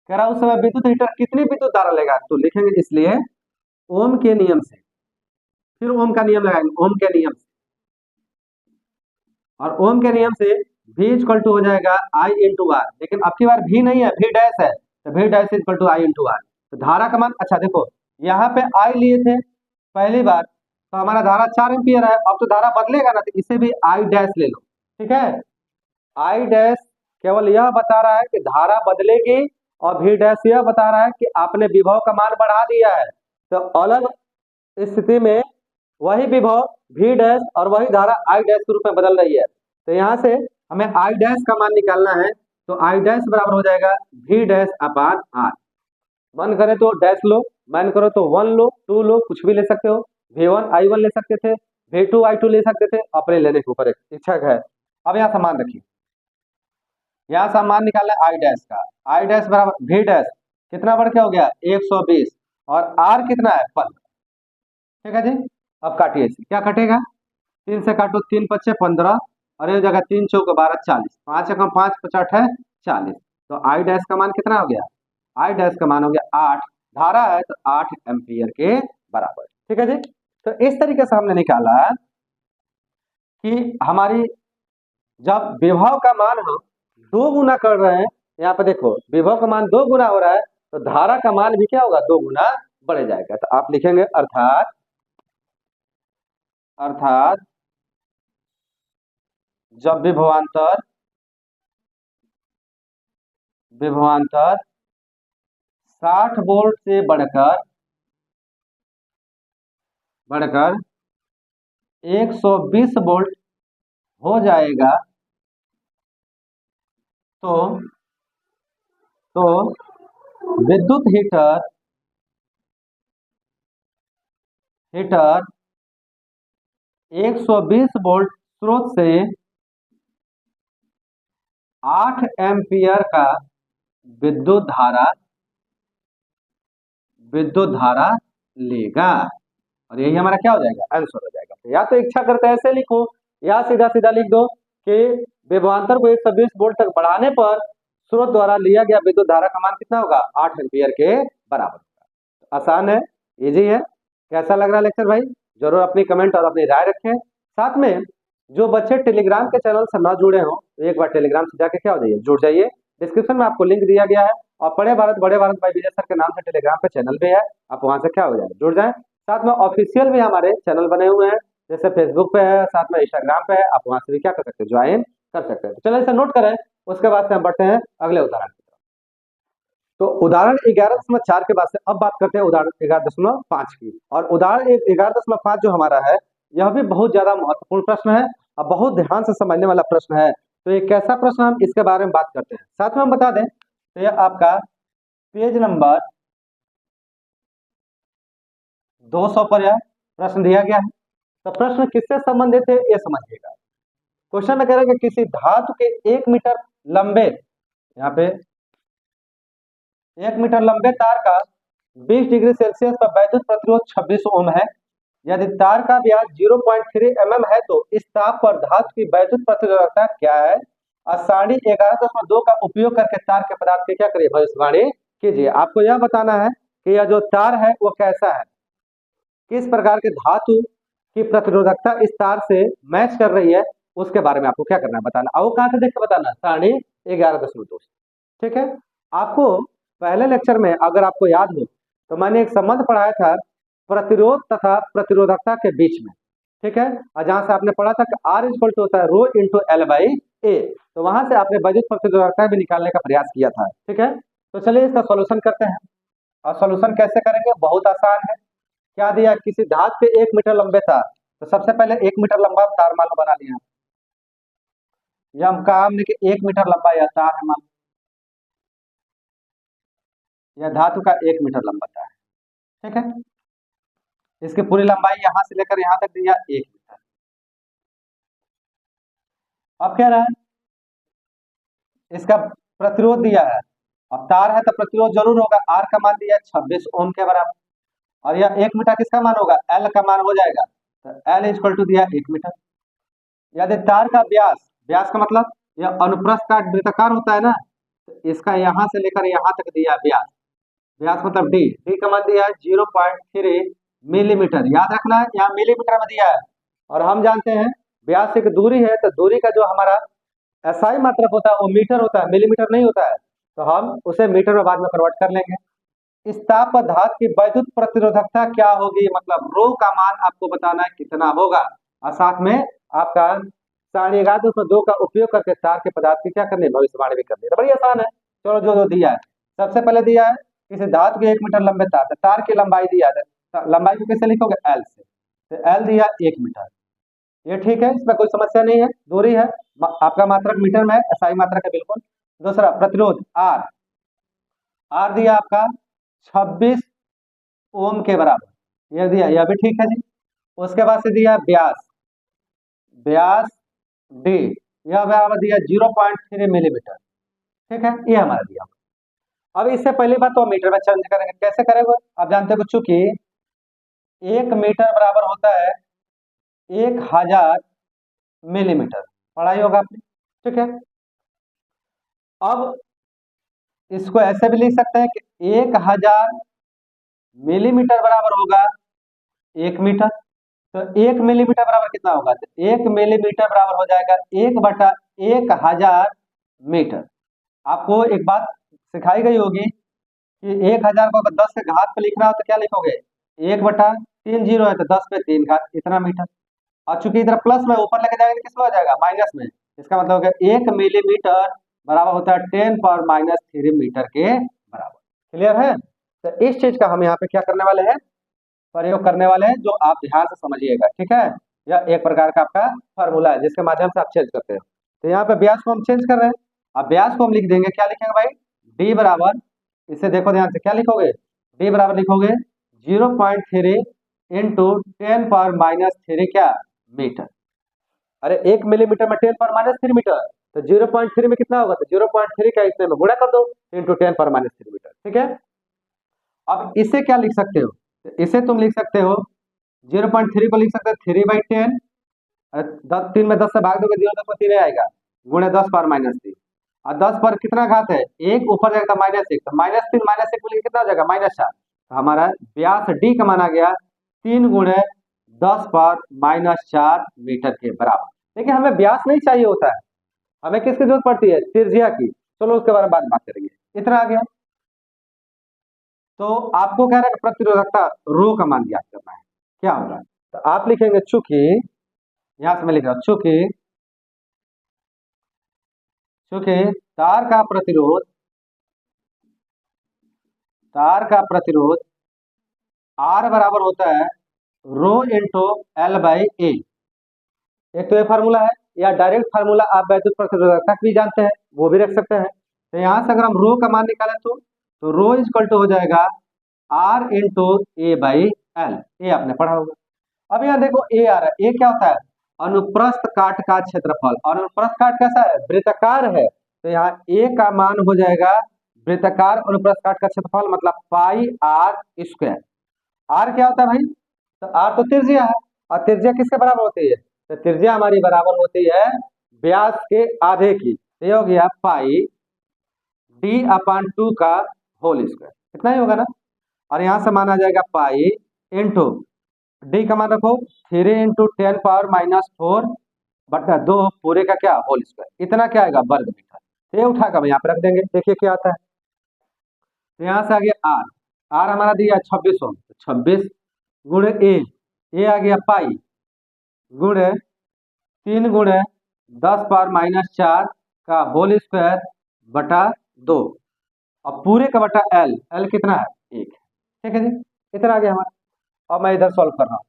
Speaker 1: कह रहा उस समय विद्युत हीटर कितनी विद्युत धारा लेगा, तो लिखेंगे इसलिए ओम के नियम से, फिर ओम का नियम लगाएंगे, ओम के नियम से, और ओम के नियम से V इक्वल टू हो जाएगा आई इंटू आर, लेकिन अब की बार भी नहीं है, भी डैश है, तो भी dash equal to I into R. तो धारा का मान, अच्छा देखो यहाँ पे आई लिए थे पहली बार, तो हमारा धारा 4 एम्पियर है, अब तो धारा बदलेगा ना, तो इसे भी आई डैश ले लो, ठीक है। आई डैश केवल यह बता रहा है कि धारा बदलेगी, और भी डैश यह बता रहा है कि आपने विभव का मान बढ़ा दिया है। तो अलग स्थिति में वही विभव भी डैश और वही धारा आई डैश के रूप में बदल रही है। तो यहाँ से हमें आई डैश का मान निकालना है, तो आई डैश बराबर हो जाएगा भी डैश अपान आर। मन करे तो डैश लो, मन करो तो 1 लो, 2 लो, कुछ भी ले सकते हो। V1 I1 ले सकते थे, V2 I2 ले सकते थे, अपने लेने के ऊपर इच्छा है। अब यहाँ सामान रखिए, यहाँ सामान निकालना है आई डैश का, आई डैश बराबर भी डैश कितना बढ़ के हो गया 120, और आर कितना है 15, ठीक है जी। अब काटिए इसे, क्या कटेगा 3 से काटो, 3 पच्चे 15, और ये जगह 3 चौक 12 40, 5 एकम 5 50 है 40। तो आई डैश का मान कितना हो गया, आई डैश का मान हो गया 8, धारा है तो 8 एम्पियर के बराबर, ठीक है जी। तो इस तरीके से हमने निकाला कि हमारी जब विभव का मान हम 2 गुना कर रहे हैं, यहाँ पे देखो विभव का मान 2 गुना हो रहा है, तो धारा का मान भी क्या होगा 2 गुना बढ़ जाएगा। तो आप लिखेंगे अर्थात, अर्थात जब विभवांतर, विभवांतर 60 वोल्ट से बढ़कर बढ़कर 120 वोल्ट हो जाएगा, तो विद्युत हीटर हीटर 120 वोल्ट स्रोत से 8 एम्पियर का विद्युत धारा लेगा, और यही हमारा क्या हो जाएगा आंसर हो जाएगा। तो या तो इच्छा करते हैं ऐसे लिखो, या सीधा सीधा लिख दो कि विभवांतर को 120 वोल्ट तक बढ़ाने पर स्रोत द्वारा लिया गया विद्युत धारा का मान कितना होगा 8 एम्पियर के बराबर होगा। आसान है, इजी है। कैसा लग रहा है लेक्चर भाई, जरूर अपनी कमेंट और अपनी राय रखें। साथ में जो बच्चे टेलीग्राम के चैनल से ना जुड़े हो, तो एक बार टेलीग्राम से जाके क्या हो जाइए, जुड़ जाइए। डिस्क्रिप्शन में आपको लिंक दिया गया है, और बड़े भारत भाई विजय सर के नाम से टेलीग्राम पे चैनल भी है, आप वहां से क्या हो जाए जुड़ जाए। साथ में ऑफिशियल भी हमारे चैनल बने हुए हैं, जैसे फेसबुक पे है, साथ में इंस्टाग्राम पे है, आप वहां से भी क्या कर सकते हैं ज्वाइन कर सकते हैं। तो चलो इसे नोट करें, उसके बाद से हम बढ़ते हैं अगले उदाहरण की तरफ। तो उदाहरण 11.4 के बाद से अब बात करते हैं उदाहरण 11.5 की। और उदाहरण 11.5 जो हमारा है, यह भी बहुत ज्यादा महत्वपूर्ण प्रश्न है, और बहुत ध्यान से समझने वाला प्रश्न है। तो ये कैसा प्रश्न, हम इसके बारे में बात करते हैं। साथ में हम बता दें, तो यह आपका पेज नंबर 200 पर यह प्रश्न दिया गया है। तो प्रश्न किससे संबंधित है ये समझिएगा। क्वेश्चन में कह रहे हैं कि किसी धातु के 1 मीटर लंबे, यहाँ पे 1 मीटर लंबे तार का 20 डिग्री सेल्सियस पर वैद्युत प्रतिरोध 26 ओम है। यदि तार का व्यास 0.3 mm है, तो इस ताप पर धातु की वैद्युत प्रतिरोधकता क्या है। सारणी 11.2 का उपयोग करके तार के पदार्थ की क्या करिए भविष्यवाणी कीजिए। आपको यह बताना है कि यह जो तार है वो कैसा है, किस प्रकार के धातु की प्रतिरोधकता इस तार से मैच कर रही है, उसके बारे में आपको क्या करना है बताना। अब कहां से देख के बताना, सारणी 11.2, ठीक है। आपको पहले लेक्चर में अगर आपको याद हो तो मैंने एक संबंध पढ़ाया था प्रतिरोध तथा प्रतिरोधकता के बीच में, ठीक है। और जहां से आपने पढ़ा था कि R इक्वल टू होता है रो इंटू एल बाई ए, तो वहां से आपने वैद्युत प्रतिरोधकता भी निकालने का प्रयास किया था, ठीक है। तो चलिए इसका सॉल्यूशन करते हैं। और सॉल्यूशन कैसे करेंगे, बहुत आसान है। क्या दिया, किसी धातु के 1 मीटर लंबे तार, तो सबसे पहले 1 मीटर लंबा तार मान लो बना लिया। यह हम कहा हमने कि 1 मीटर लंबा यह तार है, मान यह धातु का 1 मीटर लंबा तार है, ठीक है। इसकी पूरी लंबाई यहां से लेकर यहां तक दिया 1 मीटर। अब कह रहा है इसका प्रतिरोध दिया है, अब तार है तो प्रतिरोध जरूर होगा, आर का मान दिया है 26 ओम के बराबर, और यह 1 मीटर किसका मान होगा, एल का मान हो जाएगा, तो एल इक्वल टू दिया 1 मीटर। यदि तार का व्यास, व्यास का मतलब यह अनुप्रस्थ काट वृत्ताकार होता है ना, तो इसका यहां से लेकर यहां तक दिया व्यास, व्यास मतलब डी, डी का मान दिया है 0.3 मिलीमीटर, याद रखना है यहाँ मिलीमीटर में दिया है, और हम जानते हैं व्यास एक दूरी है, तो दूरी का जो हमारा एसआई मात्रक होता है वो मीटर होता है, मिलीमीटर नहीं होता है, तो हम उसे मीटर में बाद में कन्वर्ट कर लेंगे। इस ताप पदार्थ की वैद्युत प्रतिरोधकता क्या होगी, मतलब रो का मान आपको बताना है कितना होगा, और साथ में आपका 11.5 का उपयोग करके तार के पदार्थ की क्या करनी है, भविष्यवाणी भी करनी है, तो बड़ी आसान है। चलो जो जो दिया है, सबसे पहले दिया है किसी धातु के 1 मीटर लंबे तार, तो तार की लंबाई दिया है, तो लंबाई को कैसे लिखोगे, एल से, तो एल दिया 1 मीटर, ये ठीक है, इसमें कोई समस्या नहीं है, दूरी है, आपका मात्रक मीटर में है, एसआई मात्रक है बिल्कुल। दूसरा प्रतिरोध आर, आर दिया आपका 26 ओम के बराबर, ये दिया, यह भी ठीक है जी। उसके बाद से दिया व्यास, व्यास डी, यह बराबर दिया 0.3 मिलीमीटर, ठीक है, ये हमारा दिया। अब इससे पहली बात तो मीटर में चेंज करेंगे, कैसे करेंगे आप जानते हो, चूंकि 1 मीटर बराबर होता है 1000 मिलीमीटर, पढ़ाई होगा आपने, ठीक है। अब इसको ऐसे भी लिख सकते हैं कि 1000 मिलीमीटर बराबर होगा 1 मीटर, तो 1 मिलीमीटर बराबर कितना होगा, तो 1 मिलीमीटर बराबर हो जाएगा 1/1000 मीटर। आपको एक बात सिखाई गई होगी कि 1000 को अगर 10 के घात पे लिखना हो तो क्या लिखोगे, 1/3 है तो 10/3 इतना मीटर, और चूंकि इधर प्लस में ऊपर लेके जाएंगे तो किस में हो जाएगा, माइनस में, इसका मतलब हो गया 1 मिलीमीटर बराबर होता है 10⁻³ मीटर के बराबर। क्लियर है, तो इस चीज का हम यहाँ पे क्या करने वाले हैं, प्रयोग करने वाले हैं, जो आप ध्यान से समझिएगा, ठीक है। यह एक प्रकार का आपका फॉर्मूला है जिसके माध्यम से आप चेंज करते हैं। तो यहाँ पे व्यास को हम चेंज कर रहे हैं, अब व्यास को हम लिख देंगे, क्या लिखेंगे भाई, डी बराबर, इसे देखो ध्यान से, क्या लिखोगे, डी बराबर लिखोगे 0.3 इंटू 10⁻³ क्या मीटर, अरे 1 मिलीमीटर में 10⁻³ मीटर, तो 0.3 में कितना होगा, तो 0.3 का इसमें गुणा कर दो इंटू 10⁻³ मीटर, ठीक है। अब इसे क्या लिख सकते हो, इसे तुम लिख सकते हो 0.3 को लिख सकते हो 3/10, 3 में 10 से भाग दोगे 0.3 आएगा, गुणे 10⁻³ और 10 पर कितना घात है, एक, ऊपर जाएगा -1, तो -3 -1 को लिख कितना हो जाएगा, -4, तो हमारा व्यास डी का माना गया 3 गुणे 10⁻⁴ मीटर के बराबर। देखिए हमें व्यास नहीं चाहिए होता है, हमें किसकी जरूरत पड़ती है, त्रिज्या की, चलो उसके बारे में बाद बात करेंगे। इतना आ गया, तो आपको कह रहा है प्रतिरोधकता रो का मान ज्ञात करना है, क्या होगा, तो आप लिखेंगे चूंकि, यहां से मैं लिख रहा हूं चूंकि, चूंकि तार का प्रतिरोध, तार का प्रतिरोध आर बराबर होता है रो इंटू एल बाई ए, एक तो ये फार्मूला है, या डायरेक्ट फार्मूला आप वैद्युत प्रतिरोधकता भी जानते हैं, वो भी रख सकते हैं। तो यहां से अगर हम रो का मान निकालें तो रो इक्वल टू हो जाएगा R into A by L, ये आपने पढ़ा होगा। अब यहाँ देखो ए आ रहा है, ए क्या होता है, अनुप्रस्थ काट का क्षेत्रफल, और अनुप्रस्थ काट कैसा है, वृत्ताकार है, तो यहाँ ए का मान हो जाएगा वृत्ताकार अनुप्रस्थ काट का क्षेत्रफल, मतलब पाई आर स्क्वायर। आर क्या होता है भाई, तो आर तो त्रिज्या है, और त्रिज्या किसके बराबर होती है, तो त्रिज्या हमारी बराबर होती है व्यास के आधे की, तो ये हो गया पाई d/2 का होल स्क्वायर, इतना ही होगा ना, और यहां से माना जाएगा पाई इंटू डी का मान रखो 3 इंटू 10⁻⁴ बटा 2 पूरे का क्या होल स्क्वायर, इतना क्या आएगा, वर्ग मीटर। तो ये उठाकर हम यहाँ पे रख देंगे, देखिए क्या आता है, तो यहाँ से आ गया आर, आर हमारा दिया 26 ओम, 26 गुणे ए आ गया पाई गुणे 3 गुणे 10⁻⁴ का होल स्क्वायर बटा 2, और पूरे का बटा एल, एल कितना है, 1, ठीक है जी, इतना आ गया हमारा। अब मैं इधर सॉल्व कर रहा हूं,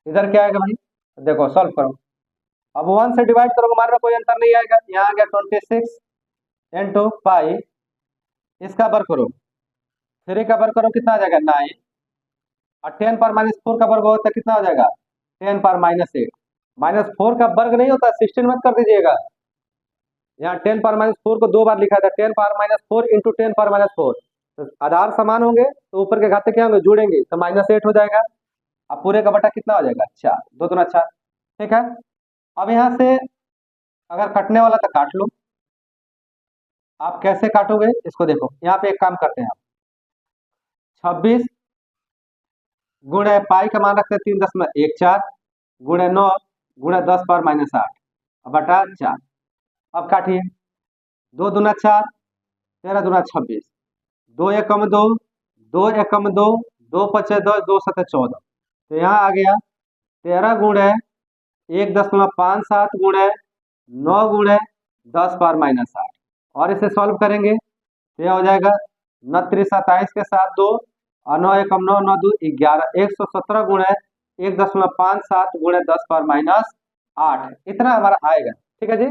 Speaker 1: इधर क्या आएगा भाई, देखो सॉल्व करो, अब 1 से डिवाइड करोगे, मान लो कोई अंतर नहीं आएगा, यहाँ आ गया 26 इंटू पाई, इसका वर्ग करो, 3 का वर्ग करो कितना आ जाएगा 9, और 10⁻⁴ का वर्ग होता है कितना हो जाएगा 10⁻⁸, -4 का वर्ग नहीं होता, 16 मत कर दीजिएगा, यहाँ 10⁻⁴ को 2 बार लिखा था, 10⁻⁴ इंटू 10⁻⁴। तो आधार समान होंगे तो ऊपर के घाते क्या होंगे, जुड़ेंगे तो -8 हो जाएगा। अब पूरे का बटा कितना हो जाएगा, 4, 2 दूना 4। ठीक है, अब यहाँ से अगर कटने वाला तो काट लो। आप कैसे काटोगे इसको देखो, यहाँ पे एक काम करते हैं, आप 26 गुणे पाई का मान रखते हैं 3.14 गुणे 9 गुणे 10⁻⁸ बटा 4। अब काटिए, 2 दूना 4, 13 दूना 26, 2 एकम 2, 2 एकम 2, 2 पचे 10, 2 सते 14। तो यहाँ आ गया 13 गुणे 1.57 गुणे 9 गुणे 10⁻⁸। और इसे सॉल्व करेंगे तो यह हो जाएगा 29 27 के साथ 2 और 9 एकम 9, 9 2 11, 117 गुणे 1.57 गुणे 10⁻⁸ इतना हमारा आएगा। ठीक है जी,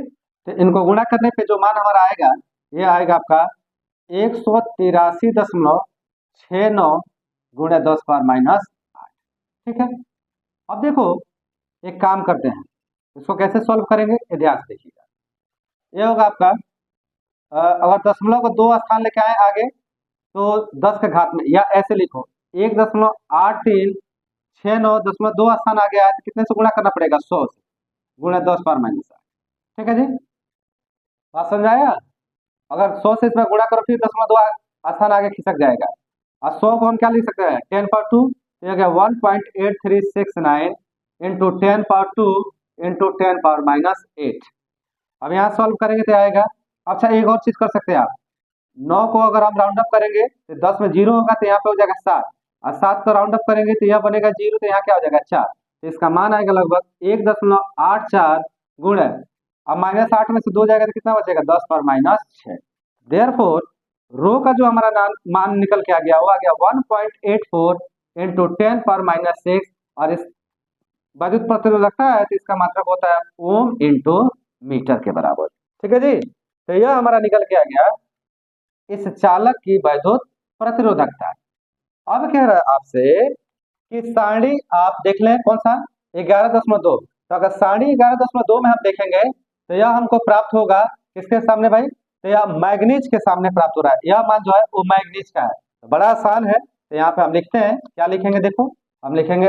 Speaker 1: तो इनको गुणा करने पे जो मान हमारा आएगा, ये आएगा आपका 183.69 गुणे 10⁻⁸। ठीक है, अब देखो एक काम करते हैं, इसको कैसे सॉल्व करेंगे ये ध्यान से देखिएगा। ये होगा आपका अगर दशमलव को 2 स्थान लेके आए आगे तो 10 के घात में, या ऐसे लिखो 1.8369.2 स्थान आगे आया तो कितने से गुणा करना पड़ेगा, 100 से गुणे 10⁻⁸। ठीक है जी, बात समझ आया। अगर 100 से इसमें गुणा करो फिर 0.2 स्थान आगे खिसक जाएगा। और 100 को हम क्या लिख सकते हैं, 10⁻2, तो यह 1.8369 इंटू 10⁻2 इंटू 10⁻⁸। अब यहाँ सॉल्व करेंगे तो आएगा। अच्छा एक और चीज कर सकते हैं आप, 9 को अगर हम राउंड अप करेंगे तो 10 में 0 होगा तो यहाँ पे हो जाएगा 7, और 7 को राउंड अप करेंगे तो यह बनेगा 0, तो यहाँ क्या हो जाएगा 4। तो इसका मान आएगा लगभग 1.84 गुणे, अब -8 में से 2 जाएगा तो कितना बचेगा, 10⁻⁶। देयरफॉर रो का जो हमारा मान निकल के आ गया वो आ गया 1.84 इंटू 10⁻⁶। और इस वैद्युत प्रतिरोधकता है तो इसका मात्रक होता है ओम इंटू मीटर के बराबर। ठीक है जी, तो यह हमारा निकल के आ गया इस चालक की वैद्युत प्रतिरोधकता। अब कह रहा है आपसे कि सारणी आप देख लें कौन सा, 11.2। तो अगर सारणी 11.2 में हम देखेंगे तो यह हमको प्राप्त होगा किसके सामने भाई, तो यह मैग्नीज के सामने प्राप्त हो रहा है। यह मान जो है वो मैग्नीज का है, तो बड़ा आसान है। तो यहाँ पे हम लिखते हैं, क्या लिखेंगे देखो, हम लिखेंगे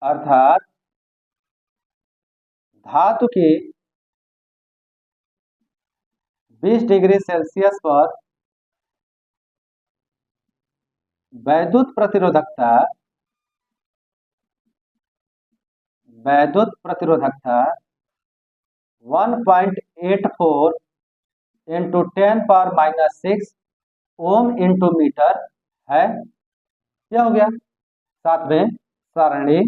Speaker 1: अर्थात धातु की 20 डिग्री सेल्सियस पर वैद्युत प्रतिरोधकता 1.84 इंटू 10⁻⁶ ओम इंटू मीटर है। क्या हो गया, साथ में सारणी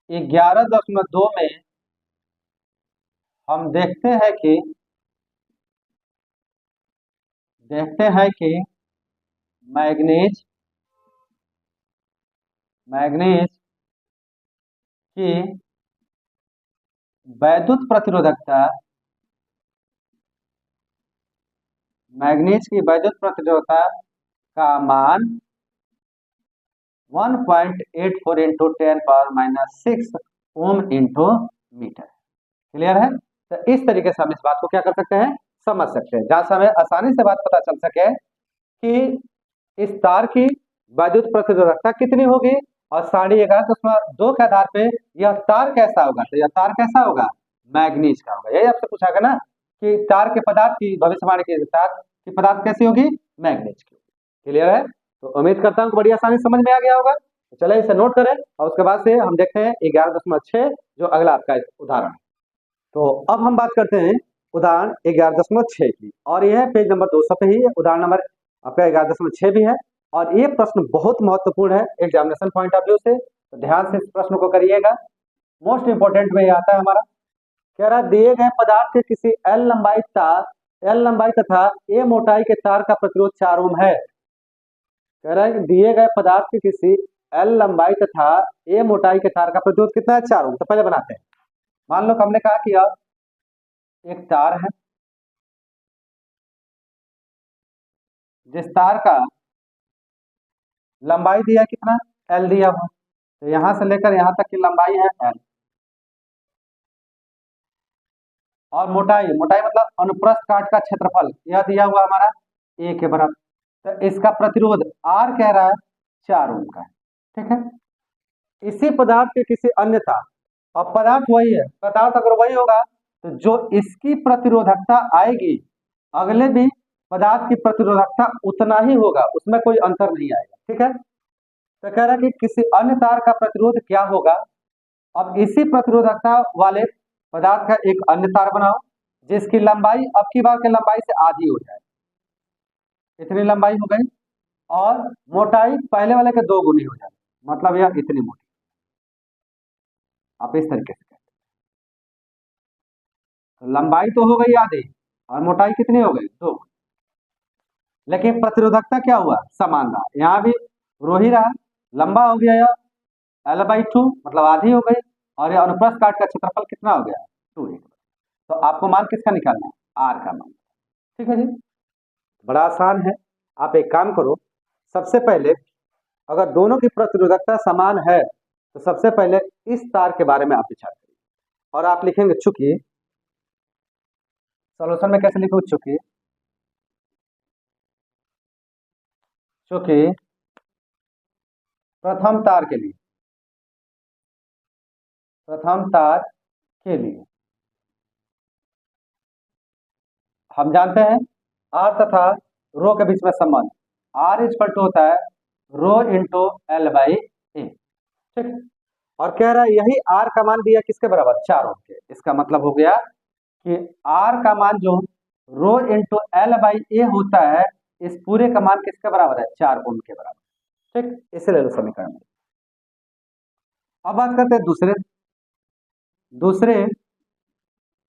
Speaker 1: 11.2 में हम देखते हैं कि मैग्नीज की वैद्युत प्रतिरोधकता का मान 1.84 इंटू 10⁻⁶ ओम इंटू मीटर। क्लियर है, तो इस तरीके से हम इस बात को क्या कर सकते हैं, समझ सकते हैं, जहां से हमें आसानी से बात पता चल सके कि इस तार की वैद्युत प्रतिरोधकता कितनी होगी और 11.2 के आधार पे यह तार कैसा होगा, तो यह तार कैसा होगा, मैग्नीज का होगा। यही आपसे पूछा गया ना कि तार के पदार्थ की भविष्यवाणी के साथ कि पदार्थ कैसी होगी, मैग्नीज की। क्लियर है, तो उम्मीद करता हूँ कि बड़ी आसानी समझ में आ गया होगा। तो चले इसे नोट करें और उसके बाद से हम देखते हैं 11.6 जो अगला आपका उदाहरण है। तो अब हम बात करते हैं उदाहरण 11.6 की, और यह पेज नंबर 200 पे ही है। उदाहरण नंबर आपका 11.6 भी है और ये प्रश्न बहुत महत्वपूर्ण है एग्जामिनेशन पॉइंट ऑफ व्यू से, तो ध्यान से इस प्रश्न को करिएगा। मोस्ट इंपोर्टेंट में ये आता है हमारा, कह रहा दिए गए पदार्थ के किसी L लंबाई तथा A मोटाई के तार का प्रतिरोध 4 ओम है। कह रहा है कि दिए गए पदार्थ के किसी L लंबाई तथा A मोटाई के तार का प्रतिरोध कितना है, 4 ओम। तो पहले बनाते हैं, मान लो हमने कहा कि अब एक तार है जिस तार का लंबाई दिया कितना, L दिया हुआ, तो यहां से लेकर यहां तक की लंबाई है L। और मोटाई, मोटाई मतलब अनुप्रस्थ काट का क्षेत्रफल, यह दिया हुआ हमारा ए के बराबर। तो इसका प्रतिरोध आर कह रहा है 4 ओम का है, ठीक है। इसी पदार्थ के किसी अन्य तार, अब पदार्थ वही है, पदार्थ अगर वही होगा तो जो इसकी प्रतिरोधकता आएगी अगले भी पदार्थ की प्रतिरोधकता उतना ही होगा, उसमें कोई अंतर नहीं आएगा, ठीक है। तो कह रहा है कि किसी अन्य तार का प्रतिरोध क्या होगा। अब इसी प्रतिरोधकता वाले पदार्थ का एक अन्य तार बनाओ जिसकी लंबाई अब की बार के लंबाई से आधी हो जाए, इतनी लंबाई हो गई, और मोटाई पहले वाले के 2 गुनी हो जाए, मतलब यह इतनी मोटी। आप इस तरीके से कहते हैं, लंबाई तो हो गई आधी और मोटाई कितनी हो गई 2, लेकिन प्रतिरोधकता क्या हुआ, समान रहा। यहाँ भी रो ही रहा, लंबा हो गया यह L/2 मतलब आधी हो गई, और यह अनुप्रस्थ काट का क्षेत्रफल कितना हो गया 2a। तो आपको मान किसका निकालना है, आर का मान, ठीक है जी। बड़ा आसान है, आप एक काम करो, सबसे पहले अगर दोनों की प्रतिरोधकता समान है तो सबसे पहले इस तार के बारे में आप विचार करिए, और आप लिखेंगे चूंकि, सॉल्यूशन में कैसे लिखो, चूंकि प्रथम तार के लिए, प्रथम तार के लिए हम जानते हैं आर तथा रो के बीच में संबंध, आर इज इक्वल टू होता है रो इंटू L/A, ठीक। और कह रहा है यही आर का मान दिया किसके बराबर, 4 ओम के। इसका मतलब हो गया कि आर का मान जो रो इंटू L/A होता है, इस पूरे का मान किसके बराबर है, 4 ओम के बराबर, ठीक। इसे ले लो समीकरण में। अब बात करते हैं दूसरे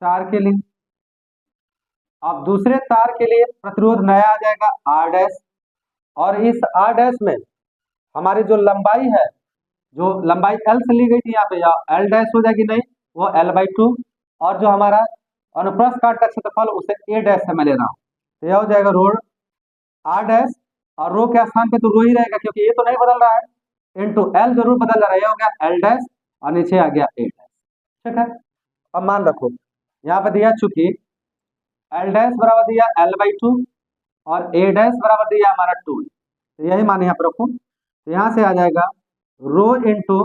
Speaker 1: तार के लिए। अब दूसरे तार के लिए प्रतिरोध नया आ जाएगा आर डैश, और इस आर डैश में हमारी जो लंबाई है, जो लंबाई L से ली गई थी यहाँ पे, या L डैश हो जाएगी, नहीं वो L/2, और जो हमारा अनुप्रस्थ काट का क्षेत्रफल उसे A डैश से मैं ले रहा हूँ, तो यह हो जाएगा रो आर डैश, और रो के स्थान पे तो रो ही रहेगा क्योंकि ये तो नहीं बदल रहा है, इंटू L जरूर बदल रहा है, यह हो गया L डैश, और नीचे आ गया A डैश, ठीक है। अब मान रखो यहाँ पे दिया चूंकि L डैश बराबर दिया L/2 और A डैश बराबर दिया हमारा 2, तो यही मान यहाँ पर रखो, तो यहाँ से आ जाएगा रो इंटू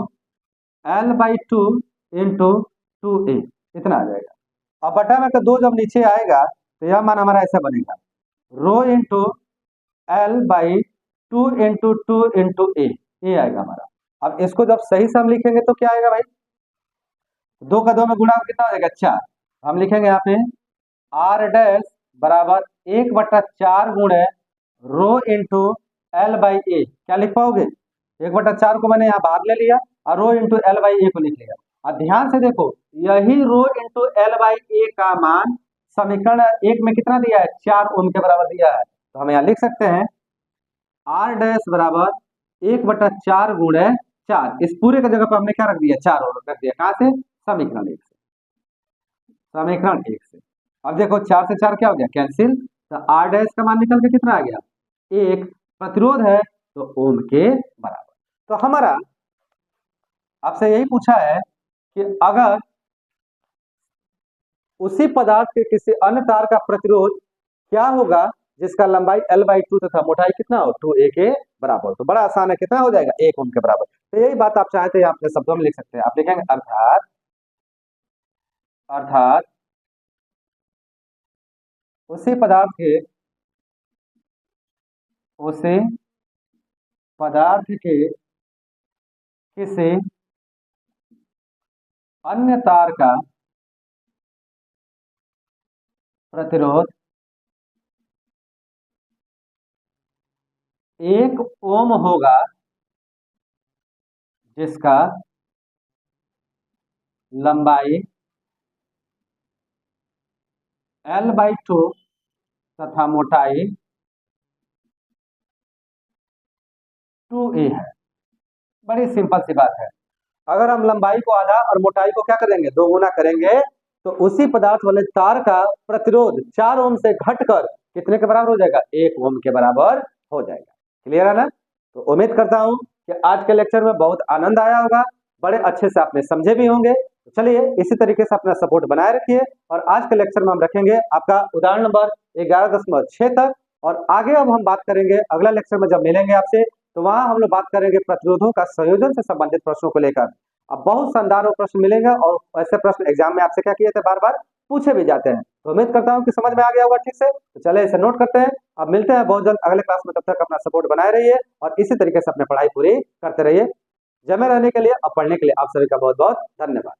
Speaker 1: L/2 इंटू 2a, इतना आ जाएगा। अब बटा में का 2 जब नीचे आएगा तो यह मान हमारा ऐसा बनेगा rho into L/2 into 2 into a, ये आएगा हमारा। अब इसको जब सही से हम लिखेंगे तो क्या आएगा भाई, 2 का 2 में गुणा कितना हो जाएगा 4, हम लिखेंगे यहाँ पे आर डैश बराबर 1/4 गुणे रो इंटू L/A, क्या लिख पाओगे, 1/4 को मैंने यहाँ बाहर ले लिया और रो इंटू L/A को लिख लिया। और ध्यान से देखो यही रो इंटू L/A का मान समीकरण 1 में कितना दिया है, 4 ओम के बराबर दिया है, तो हम यहाँ लिख सकते हैं आर डैश बराबर 1/4 गुणे 4, इस पूरे का जगह पर हमने क्या रख दिया, 4 ओम रख दिया, कहाँ से, समीकरण 1 से, समीकरण 1 से। अब देखो 4 से 4 क्या हो गया, कैंसिल, तो आर डैश का मान निकल के कितना आ गया 1, प्रतिरोध है तो ओम के बराबर। तो हमारा आपसे यही पूछा है कि अगर उसी पदार्थ के किसी अन्य तार का प्रतिरोध क्या होगा जिसका लंबाई L/2 तथा मोटाई कितना हो 2a के बराबर, तो बड़ा आसान है, कितना हो जाएगा 1 ओम के बराबर। तो यही बात आप चाहते हैं अपने शब्दों में लिख सकते हैं, आप लिखेंगे अर्थात उसी पदार्थ के किसी अन्य तार का प्रतिरोध 1 ओम होगा जिसका लंबाई L/2 तथा मोटाई 2a है। बड़ी सिंपल सी बात है, अगर हम लंबाई को आधा और मोटाई को क्या करेंगे, 2 गुना करेंगे, तो उसी पदार्थ वाले तार का प्रतिरोध 4 ओम से घटकर कितने के बराबर हो जाएगा, 1 ओम के बराबर हो जाएगा। क्लियर है ना। तो उम्मीद करता हूं कि आज के लेक्चर में बहुत आनंद आया होगा, बड़े अच्छे से आपने समझे भी होंगे। तो चलिए इसी तरीके से अपना सपोर्ट बनाए रखिए। और आज के लेक्चर में हम रखेंगे आपका उदाहरण नंबर 11.6 तक। और आगे अब हम बात करेंगे अगला लेक्चर में जब मिलेंगे आपसे, तो वहां हम लोग बात करेंगे प्रतिरोधों का संयोजन से संबंधित प्रश्नों को लेकर। अब बहुत शानदार वो प्रश्न मिलेंगे और ऐसे प्रश्न एग्जाम में आपसे क्या किए थे, बार बार पूछे भी जाते हैं। तो उम्मीद करता हूँ कि समझ में आ गया होगा ठीक से। तो चले इसे नोट करते हैं। अब मिलते हैं बहुत जल्द अगले क्लास में, तब तक अपना सपोर्ट बनाए रहिए और इसी तरीके से अपनी पढ़ाई पूरी करते रहिए। जमे रहने के लिए और पढ़ने के लिए आप सभी का बहुत बहुत धन्यवाद।